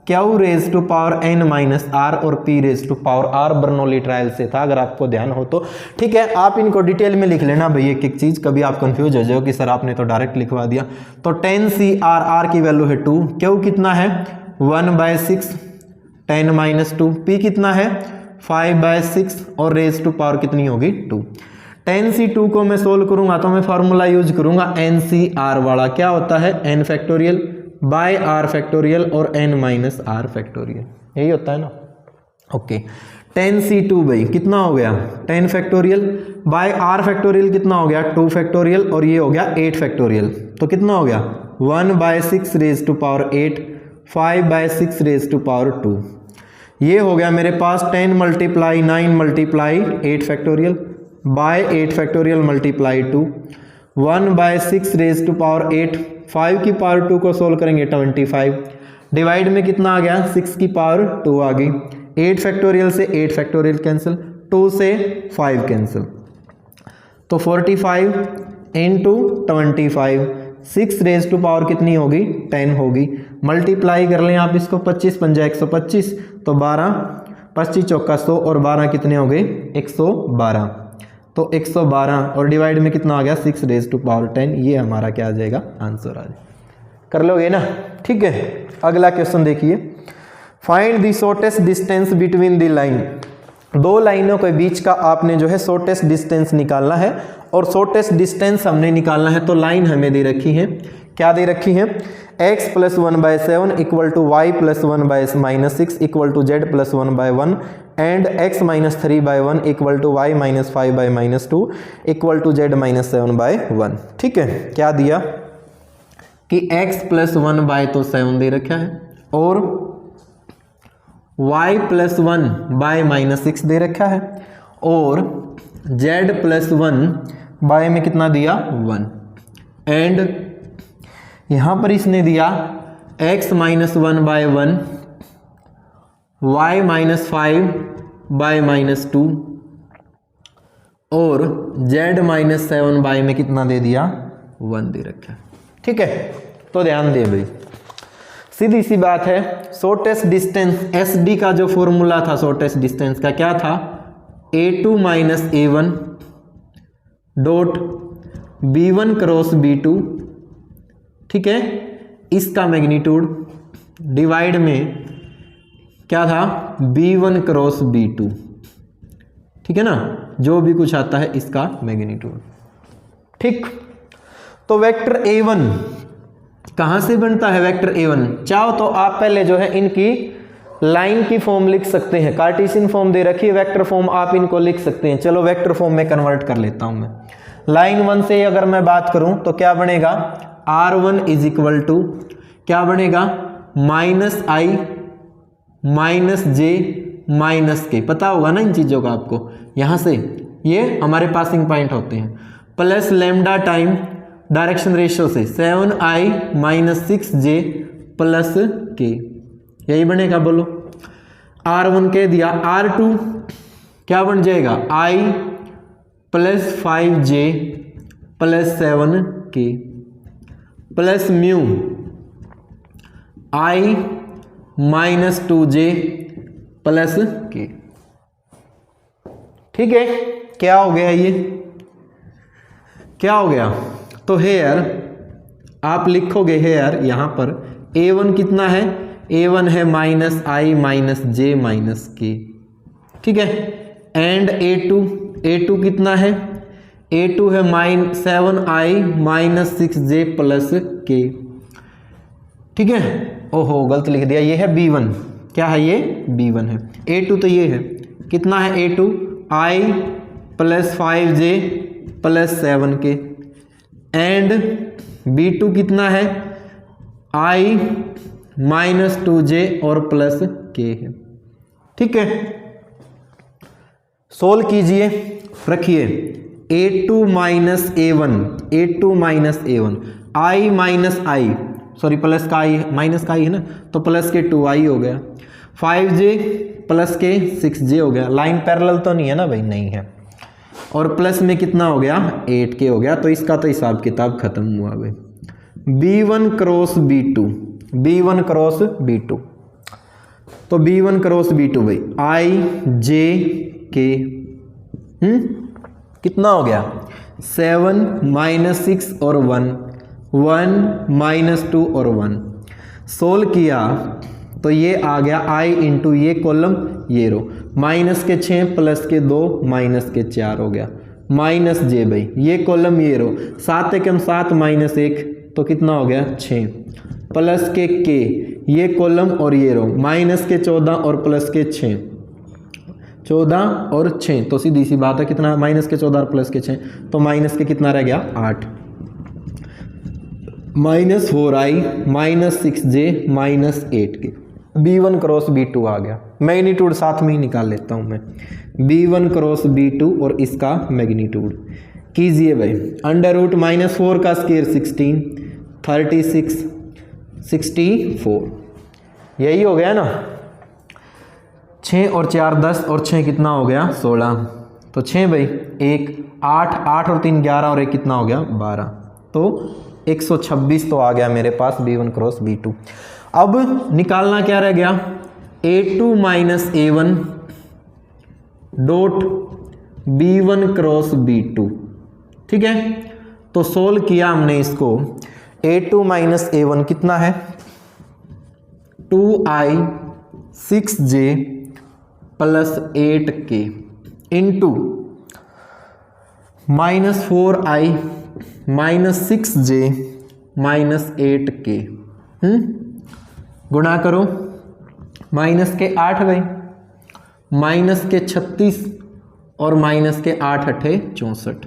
Q raise to power n minus R और P raise to power R, Bernoulli trial से था, अगर आपको ध्यान हो तो, ठीक है। आप इनको डिटेल में लिख लेना भाई, एक एक चीज, कभी आप कंफ्यूज हो जाओ कि सर आपने तो डायरेक्ट लिखवा दिया। तो 10CR, R की वैल्यू है 2, Q कितना है 1/6, 10 माइनस 2, P कितना है 5/6 और रेज टू पावर कितनी होगी 2। 10C2 को मैं सोल्व करूंगा तो मैं फॉर्मूला यूज करूंगा NCR वाला, क्या होता है n factorial by R factorial और n माइनस R फैक्टोरियल, यही होता है ना, ओके। 10C2 भाई कितना हो गया 10 फैक्टोरियल बाय R फैक्टोरियल कितना हो गया 2 फैक्टोरियल, और ये हो गया 8 फैक्टोरियल, तो कितना हो गया 1/6 raise to power 8, 5/6 raise to power 2। ये हो गया मेरे पास 10 multiply 9 multiply 8 factorial by 8 factorial multiply 2 1 by 6 raise to power 8 5 की पावर 2 को सोल्व करेंगे 25 डिवाइड में कितना आ गया 6 की पावर 2 आ गई 8 फैक्टोरियल से 8 फैक्टोरियल कैंसिल 2 से 5 कैंसिल तो 45 इंटू 25 6 रेज टू पावर कितनी होगी 10 होगी मल्टीप्लाई कर लें आप इसको 25 पंजा 125 तो 12 25 चौका 100 और 12 कितने हो गए 112 तो 112 और डिवाइड में कितना आ गया 6 रेज टू पावर 10 ये हमारा क्या आ जाएगा आंसर आ जाएगा कर लोगे ना ठीक है। अगला क्वेश्चन देखिए find the shortest distance between the line दो लाइनों के बीच का आपने जो है शॉर्टेस्ट डिस्टेंस निकालना है और शॉर्टेस्ट डिस्टेंस हमने निकालना है तो लाइन हमें दे रखी है क्या दे रखी है x plus 1/7 equal to y plus 1/-6 equal to z plus 1/1 and x minus 3/1 equal to y minus 5/-2 equal to z minus 7/1 ठीक है। क्या दिया कि x प्लस 1/7 दे रखा है और y प्लस 1/-6 दे रखा है और z प्लस 1 में कितना दिया 1 एंड यहाँ पर इसने दिया x माइनस 1/1 y माइनस 5/-2 और z माइनस 7 में कितना दे दिया 1 दे रखा है ठीक है। तो ध्यान दे भाई सीधी सी बात है शॉर्टेस्ट डिस्टेंस SD का जो फॉर्मूला था शॉर्टेस्ट डिस्टेंस का क्या था A2 minus A1 dot B1 cross B2 ठीक है इसका मैग्नीट्यूड डिवाइड में क्या था B1 क्रॉस B2 ठीक है ना जो भी कुछ आता है इसका मैग्नीट्यूड ठीक। तो वेक्टर A1 कहां से बनता है वेक्टर A1 चाहो तो आप पहले जो है इनकी लाइन की फॉर्म लिख सकते हैं कार्टेशियन फॉर्म दे रखी है वेक्टर फॉर्म आप इनको लिख सकते हैं चलो वेक्टर फॉर्म में कन्वर्ट कर लेता हूं मैं लाइन 1 से अगर मैं बात करूं तो क्या बनेगा R1 इज इक्वल टू क्या बनेगा -i -j -k पता होगा ना इन चीजों का आपको यहां से ये हमारे पासिंग पॉइंट होते हैं plus lambda time direction ratio से 7i - 6j प्लस k यही बनेगा बोलो R1 कह दिया R2 क्या बन जाएगा i plus 5j plus 7k plus mu i minus 2j plus k ठीक है। क्या हो गया ये क्या हो गया तो हेयर आप लिखोगे हेयर यहां पर A1 कितना है A1 है -i - j - k ठीक है एंड A2 कितना है A2 है -7i - 6j प्लस k ठीक है। ओहो गलत लिख दिया ये है B1 क्या है ये B1 है A2 तो ये है कितना है A2 i plus 5j plus 7k and B2 कितना है i माइनस 2j और प्लस k है ठीक है। सोल्व कीजिए रखिए A2 minus A1 i minus i sorry plus का i माइनस का i है ना तो प्लस के 2i हो गया 5j प्लस के 6j हो गया लाइन पैरेलल तो नहीं है ना भाई नहीं है और प्लस में कितना हो गया 8k हो गया तो इसका तो हिसाब किताब खत्म हुआ भाई B1 cross B1 cross B2 तो B1 क्रॉस B2 भाई i j k कितना हो गया 7 - 6 और 1 - 2 और 1 सोल्व किया तो ये आ गया i इंटू ये कॉलम ये रो माइनस के 6 प्लस के 2 माइनस के 4 हो गया माइनस j भाई ये कॉलम ये रो 7 एकम 7 माइनस 1 तो कितना हो गया 6 प्लस के k ये कॉलम और ये रो माइनस के 14 और प्लस के 6 14 और 6 तो सीधी सी बात है कितना माइनस के 14 और प्लस के 6 तो माइनस के कितना रह गया 8 -4i -6j -8k B1 cross B2 आ गया। मैग्नीट्यूड साथ में ही निकाल लेता हूँ मैं, B1 क्रॉस B2 और इसका मैग्नीट्यूड कीजिए भाई। √-4 का स्क्वायर 16, 36, 64, यही हो गया ना। 6 और 4 10 और 6 कितना हो गया 16, तो 6 भाई 1 8 8 और 3 11 और 1 कितना हो गया 12, तो 126 तो आ गया मेरे पास B1 क्रॉस B2। अब निकालना क्या रह गया, A2 minus A1 dot B1 cross B2, ठीक है। तो सोल्व किया हमने इसको, A2 माइनस A1 कितना है 2i 6j plus 8k into -4i minus 6j minus 8k, गुणा करो, माइनस के 8 भाई, माइनस के 36 और माइनस के 8 8 64,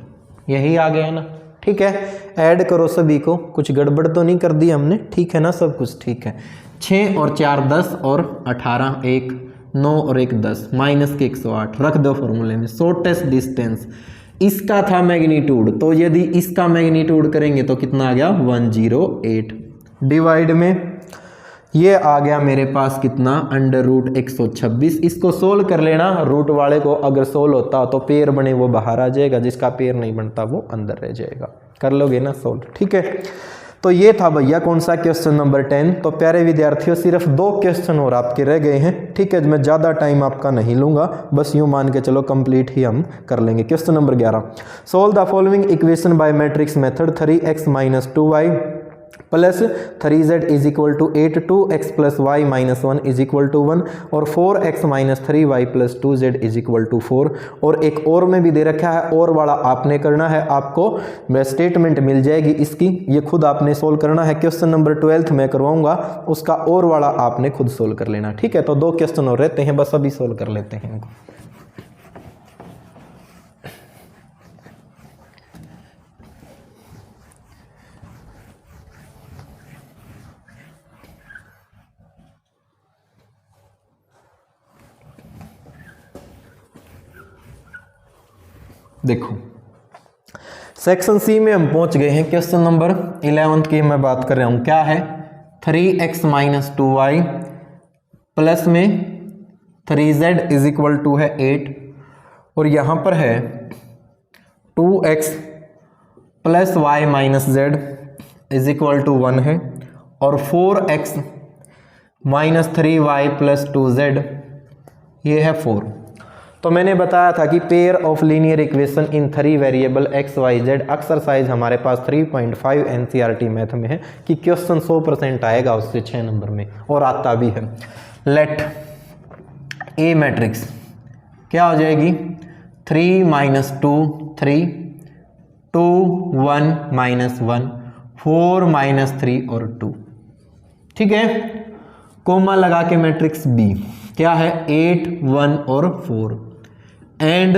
यही आ गया ना, ठीक है। ऐड करो सभी को, कुछ गड़बड़ तो नहीं कर दी हमने, ठीक है ना, सब कुछ ठीक है। 6 और 4 10 और 18 1 9 और 1 10, माइनस के 108 रख दो फॉर्मूले में। शॉर्टेस्ट डिस्टेंस इसका था मैग्नीट्यूड, तो यदि इसका मैग्नीट्यूड करेंगे तो कितना आ गया 108, डिवाइड में ये आ गया मेरे पास कितना √126। इसको सोल्व कर लेना, रूट वाले को अगर सोल्व होता तो पेयर बने वो बाहर आ जाएगा, जिसका पेयर नहीं बनता वो अंदर रह जाएगा। कर लोगे ना सोल्व, ठीक है। तो ये था भैया कौन सा क्वेश्चन नंबर 10। तो प्यारे विद्यार्थियों सिर्फ 2 क्वेश्चन और आपके रह गए हैं, ठीक है। मैं ज़्यादा टाइम आपका नहीं लूंगा, बस यूँ मान के चलो कंप्लीट ही हम कर लेंगे। Question number 11, solve the following equation by matrix method 3x minus 2y plus 3z is equal to 8 2x plus y minus 1 is equal to 1 और 4x minus 3y plus 2z is equal to 4। और एक और में भी दे रखा है, और वाला आपने करना है, आपको स्टेटमेंट मिल जाएगी इसकी, ये खुद आपने सोल्व करना है। क्वेश्चन नंबर 12 मैं करवाऊंगा, उसका और वाला आपने खुद सोल्व कर लेना, ठीक है। तो 2 क्वेश्चन और रहते हैं, बस अभी सोल्व कर लेते हैं इनको। देखो सेक्शन सी में हम पहुंच गए हैं। क्वेश्चन नंबर 11 की मैं बात कर रहा हूं, क्या है 3x माइनस 2y प्लस में 3z इज इक्वल टू है 8 और यहां पर है 2x plus y minus z is equal to 1 है और 4x minus 3y plus 2z ये है 4। तो मैंने बताया था कि pair of linear equation in 3 variable x y z exercise हमारे पास 3.5 NCERT मैथ में है कि क्वेश्चन 100% आएगा उससे 6 नंबर में, और आता भी है। लेट ए मैट्रिक्स क्या हो जाएगी 3 माइनस 2 3 2 1 माइनस 1 4 माइनस 3 और 2, ठीक है। कोमा लगा के मैट्रिक्स बी क्या है 8 1 और 4 एंड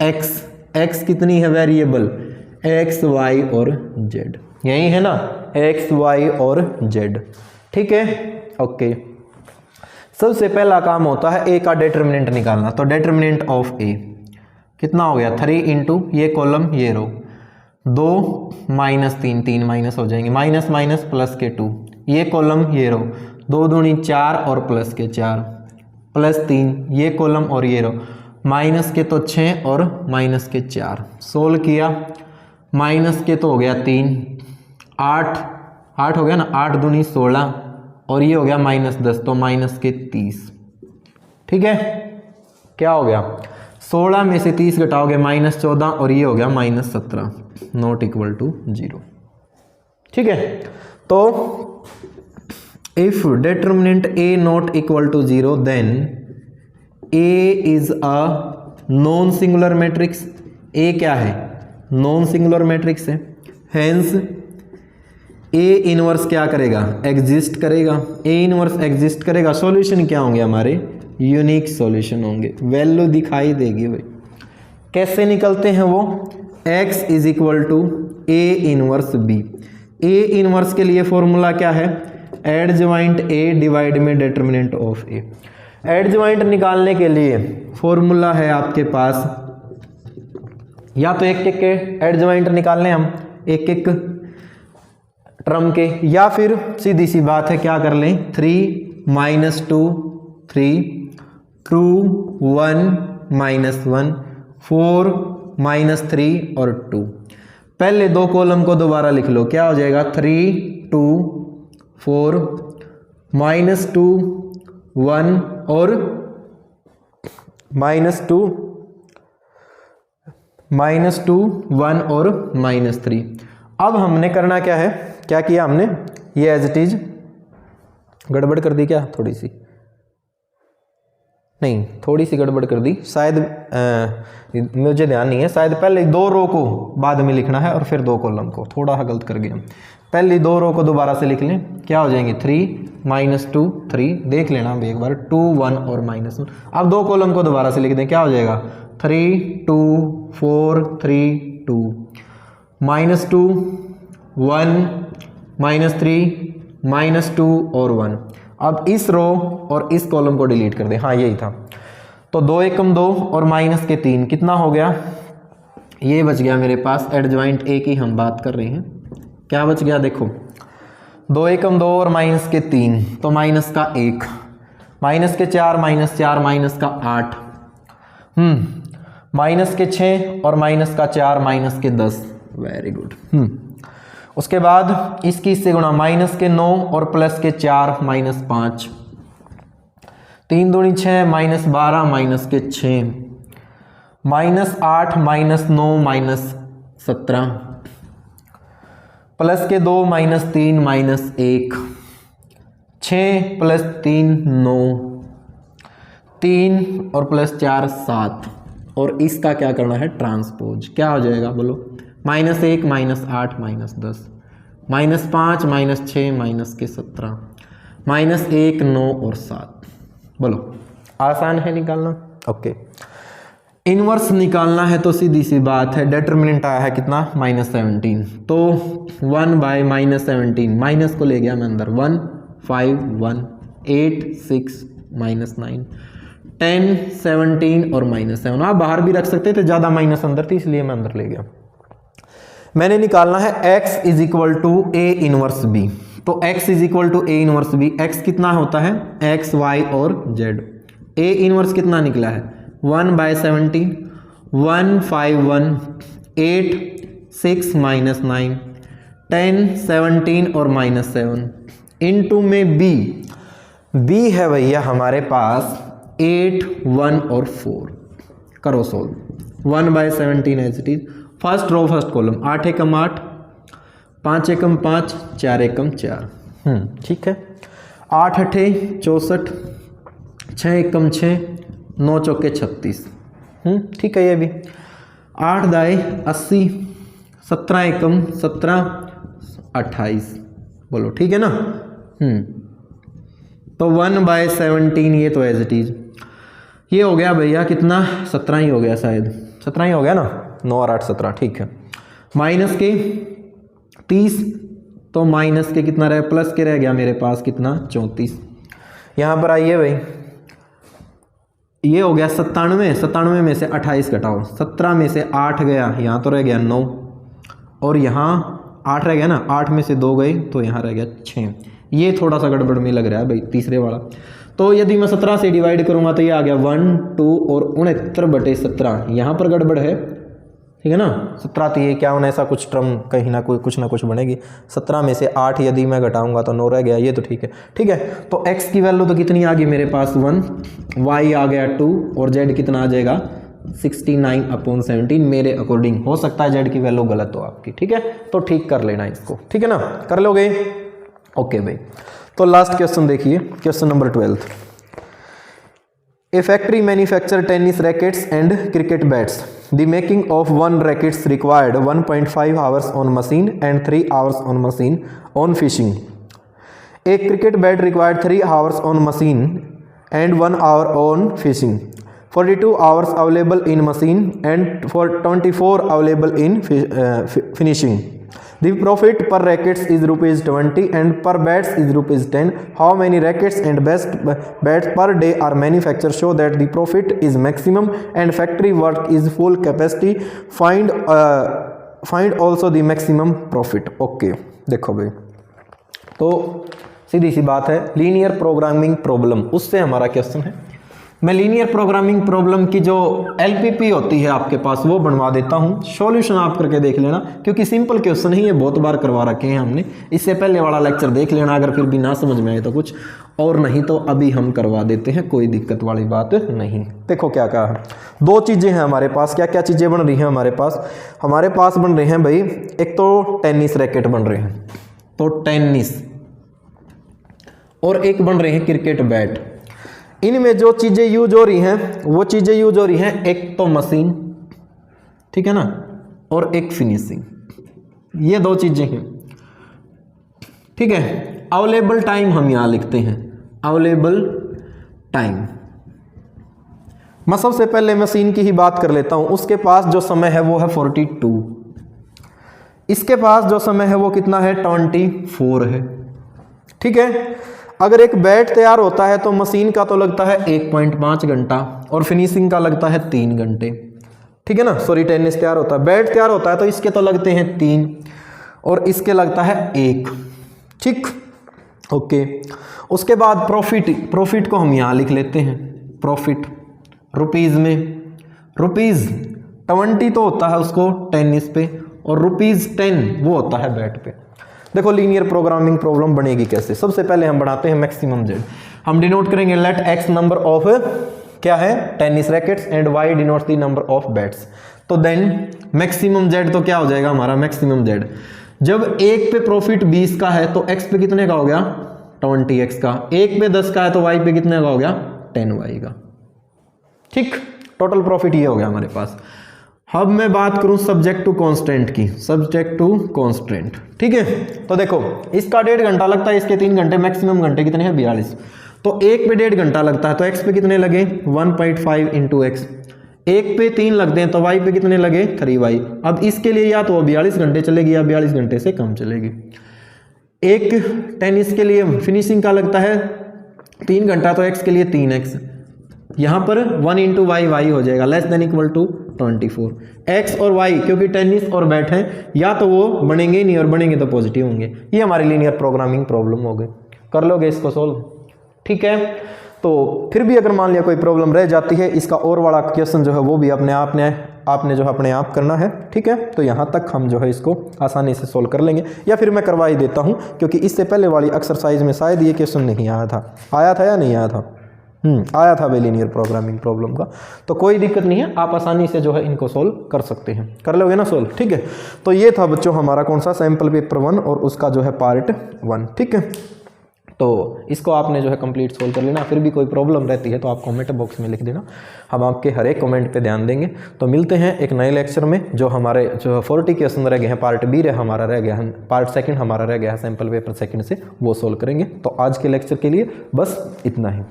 x कितनी है वेरिएबल x y और z, यही है ना x y और z, ठीक है। ओके, सबसे पहला काम होता है a का डिटरमिनेंट निकालना। तो डिटरमिनेंट ऑफ a कितना हो गया 3 इंटू ये कॉलम ये रो 2 माइनस 3 3 माइनस हो जाएंगे, माइनस माइनस प्लस के 2 ये कॉलम ये रो 2 दूनी 4 और प्लस के 4 प्लस 3 ये कॉलम और ये रो माइनस के तो 6 और माइनस के 4। सोल्व किया, माइनस के तो हो गया 3 8 हो गया ना, 8 दूनी 16 और ये हो गया माइनस 10 तो माइनस के 30, ठीक है। क्या हो गया 16 में से 30 घटाओगे माइनस 14 और ये हो गया माइनस 17 नॉट इक्वल टू 0, ठीक है। तो if determinant a not equal to 0 then A is a non singular matrix. A क्या है नॉन सिंगुलर मैट्रिक्स है, हेंस A इनवर्स क्या करेगा एग्जिस्ट करेगा, A इनवर्स एग्जिस्ट करेगा। सॉल्यूशन क्या होंगे हमारे यूनिक सॉल्यूशन होंगे, वैल्यू दिखाई देगी भाई। कैसे निकलते हैं वो x is equal to A inverse B। A inverse के लिए फॉर्मूला क्या है एडजॉइंट ए डिवाइड में डिटर्मिनेंट ऑफ ए। एडजॉइंट निकालने के लिए फॉर्मूला है आपके पास, या तो एक एक के एडजॉइंट निकालने हम एक एक टर्म के, या फिर सीधी सी बात है क्या कर लें 3 - 2 3 2 1 -1 4 -3 और 2। पहले दो कॉलम को दोबारा लिख लो, क्या हो जाएगा 3 2 4 -2 1 और -2 1 और -3। अब हमने करना क्या है, क्या किया हमने, ये एज इट इज गड़बड़ कर दी क्या, थोड़ी सी नहीं, थोड़ी सी गड़बड़ कर दी शायद, मुझे ध्यान नहीं है, शायद पहले दो रो को बाद में लिखना है और फिर दो कॉलम को, थोड़ा सा गलत कर गया। पहले दो रो को दोबारा से लिख लें, क्या हो जाएंगे 3 - 2 3, देख लेना एक बार 2 1 और -1। अब दो कॉलम को दोबारा से लिख दें, क्या हो जाएगा 3 2 4 3 2 -2 1 -3 -2 और 1। अब इस रो और इस कॉलम को डिलीट कर दें, हाँ यही था। तो 2 एकम 2 और -3 कितना हो गया, ये बच गया मेरे पास। एडजॉइंट ए की हम बात कर रहे हैं, क्या बच गया देखो 2 एकम 2 और -3 तो माइनस का 1, -4 -4 -8, -6 और -4 -10, वेरी गुड। उसके बाद इसकी इससे गुणा -9 और +4 -5, 3 दूनी 6 -12 -6 -8 -9 -17 +2 -3 -1 6 +3 9 3 और +4 7 और इसका क्या करना है ट्रांसपोज, क्या हो जाएगा बोलो -1 -8 -10 -5 -6 -17 -1 9 और 7। बोलो आसान है निकालना। ओके, इनवर्स निकालना है तो सीधी सी बात है, डिटर्मिनेंट आया है कितना -17, तो 1/- 17 माइनस को ले गया मैं अंदर, 1 5 1 8 6 -9 10 17 और -7। आप बाहर भी रख सकते थे, ज़्यादा माइनस अंदर थी इसलिए मैं अंदर ले गया। मैंने निकालना है x = a इनवर्स b, तो x = a inverse b, x कितना होता है x y और z, a इनवर्स कितना निकला है 1/17 1 5 1 8 6 -9 10 17 और -7 इनटू में b है भैया हमारे पास 8 1 और 4। करो solve, 1/17 as it is, first row first column 8 एकम 8 5 एकम 5 4 एकम 4, ठीक है। 8 8 64 6 एकम 6 9 चौके 36, ठीक है। ये भी 8 दाए 80 17 एकम 17 28, बोलो ठीक है ना। तो 1/17 ये तो एज इट इज, ये हो गया भैया कितना 17 ही हो गया, शायद 17 ही हो गया ना, 9 और 8 17, ठीक है। माइनस के 30 तो माइनस के कितना रहे, प्लस के रह गया मेरे पास कितना 34। यहाँ पर आइए भाई, ये हो गया 97, 97 में से 28 घटाओ, 17 में से 8 गया, यहाँ तो रह गया 9 और यहाँ 8 रह गया ना, 8 में से 2 गए तो यहाँ रह गया 6। ये थोड़ा सा गड़बड़ में लग रहा है भाई तीसरे वाला, तो यदि मैं 17 से डिवाइड करूँगा तो ये आ गया 1 2 और 69/17, यहाँ पर गड़बड़ है, ठीक है ना। 17 तो ये क्या होना, ऐसा कुछ टर्म कहीं ना कोई कुछ ना कुछ बनेगी। 17 में से 8 यदि मैं घटाऊंगा तो 9 रह गया, ये तो ठीक है, ठीक है। तो x की वैल्यू तो कितनी आ गई मेरे पास 1, y आ गया 2 और z कितना आ जाएगा 69/17 मेरे अकॉर्डिंग। हो सकता है z की वैल्यू गलत हो आपकी, ठीक है, तो ठीक कर लेना इसको, ठीक है ना, कर लोगे। ओके भाई, तो लास्ट क्वेश्चन देखिए, question number 12। A factory manufacture tennis rackets and cricket bats. The making of one rackets required 1.5 hours on machine and 3 hours on machine on fishing. A cricket bat required 3 hours on machine and 1 hour on fishing. 42 hours available in machine and for 24 available in finishing. The profit per rackets is ₹20 and per bats is ₹10. How many rackets and best bats per day are manufacture so that the profit is maximum and factory work is full capacity. Find also the maximum profit. Okay, देखो भाई, तो सीधी सी बात है, लीनियर प्रोग्रामिंग प्रॉब्लम, उससे हमारा क्वेश्चन है. मैं लीनियर प्रोग्रामिंग प्रॉब्लम की जो एलपीपी होती है आपके पास वो बनवा देता हूँ, सॉल्यूशन आप करके देख लेना, क्योंकि सिंपल क्वेश्चन ही ये बहुत बार करवा रखे हैं हमने. इससे पहले वाला लेक्चर देख लेना, अगर फिर भी ना समझ में आए तो कुछ, और नहीं तो अभी हम करवा देते हैं, कोई दिक्कत वाली बात नहीं. देखो क्या कहा है, दो चीज़ें हैं हमारे पास. क्या क्या चीज़ें बन रही हैं हमारे पास बन रहे हैं भाई, एक तो टेनिस रैकेट बन रहे हैं, तो टेनिस, और एक बन रहे हैं क्रिकेट बैट. इनमें जो चीज़ें यूज हो रही हैं वो चीज़ें यूज हो रही हैं, एक तो मशीन, ठीक है ना, और एक फिनिशिंग. ये दो चीज़ें हैं, ठीक है. अवेलेबल टाइम हम यहाँ लिखते हैं, अवेलेबल टाइम. मैं सबसे पहले मशीन की ही बात कर लेता हूँ. उसके पास जो समय है वो है 42. इसके पास जो समय है वो कितना है, 24 है, ठीक है. अगर एक बैट तैयार होता है तो मशीन का तो लगता है 1.5 घंटा और फिनिशिंग का लगता है 3 घंटे, ठीक है ना. सॉरी, टेनिस तैयार होता है, बैट तैयार होता है तो इसके तो लगते हैं 3 और इसके लगता है 1, ठीक. ओके, उसके बाद प्रॉफिट को हम यहाँ लिख लेते हैं. प्रॉफिट रुपीज़ में, ₹20 तो होता है उसको टेनिस पे और ₹10 वो होता है बैट पे. देखो लीनियर प्रोग्रामिंग प्रॉब्लम बनेगी कैसे. सबसे पहले हम बनाते हैं मैक्सिमम जेड. हम डिनोट करेंगे लेट एक्स नंबर ऑफ क्या है, tennis rackets, and y denotes the number of bats. तो देन मैक्सिमम जेड तो क्या हो जाएगा हमारा, मैक्सिमम जेड. जब एक पे प्रॉफिट 20 का है तो एक्स पे कितने का हो गया, 20x का. एक पे 10 का है तो वाई पे कितने का हो गया, 10y का, ठीक. टोटल प्रॉफिट ये हो गया हमारे पास. अब मैं बात करूं सब्जेक्ट टू कांस्टेंट की, सब्जेक्ट टू कांस्टेंट, ठीक है. तो देखो इसका 1.5 घंटा लगता है, इसके 3 घंटे, मैक्सिमम घंटे कितने हैं, 42. तो एक पे 1.5 घंटा लगता है तो एक्स पे कितने लगे, 1.5 इंटू एक्स. एक पे 3 लगते हैं तो वाई पे कितने लगे, 3y. अब इसके लिए या तो वो 42 घंटे चलेगी या 42 घंटे से कम चलेगी. एक टेनिस के लिए फिनिशिंग का लगता है 3 घंटा तो एक्स के लिए 3x. यहाँ पर 1 इंटू वाई हो जाएगा, less than equal to 24. X और वाई क्योंकि टेनिस और बैट हैं, या तो वो बनेंगे ही नहीं और बनेंगे तो पॉजिटिव होंगे. ये हमारी लीनियर प्रोग्रामिंग प्रॉब्लम हो गई. कर लोगे इसको सोल्व, ठीक है. तो फिर भी अगर मान लिया कोई प्रॉब्लम रह जाती है, इसका और वाला क्वेश्चन जो है वो भी आपने जो है अपने आप करना है, ठीक है. तो यहाँ तक हम जो है इसको आसानी से सोल्व कर लेंगे, या फिर मैं करवा ही देता हूँ, क्योंकि इससे पहले वाली एक्सरसाइज में शायद ये क्वेश्चन नहीं आया था या नहीं आया था, आया था लीनियर प्रोग्रामिंग प्रॉब्लम का. तो कोई दिक्कत नहीं है, आप आसानी से जो है इनको सोल्व कर सकते हैं. कर लोगे ना सोल्व, ठीक है. तो ये था बच्चों हमारा कौन सा, सैम्पल पेपर 1 और उसका जो है पार्ट 1, ठीक है. तो इसको आपने जो है कंप्लीट सोल्व कर लेना. फिर भी कोई प्रॉब्लम रहती है तो आप कमेंट बॉक्स में लिख देना, हम आपके हर एक कमेंट पे ध्यान देंगे. तो मिलते हैं एक नए लेक्चर में. जो हमारे जो 40 क्वेश्चन रह गए हैं, पार्ट बी हमारा रह गया है, पार्ट 2 हमारा रह गया है सैम्पल पेपर 2 से, वो सोल्व करेंगे. तो आज के लेक्चर के लिए बस इतना ही.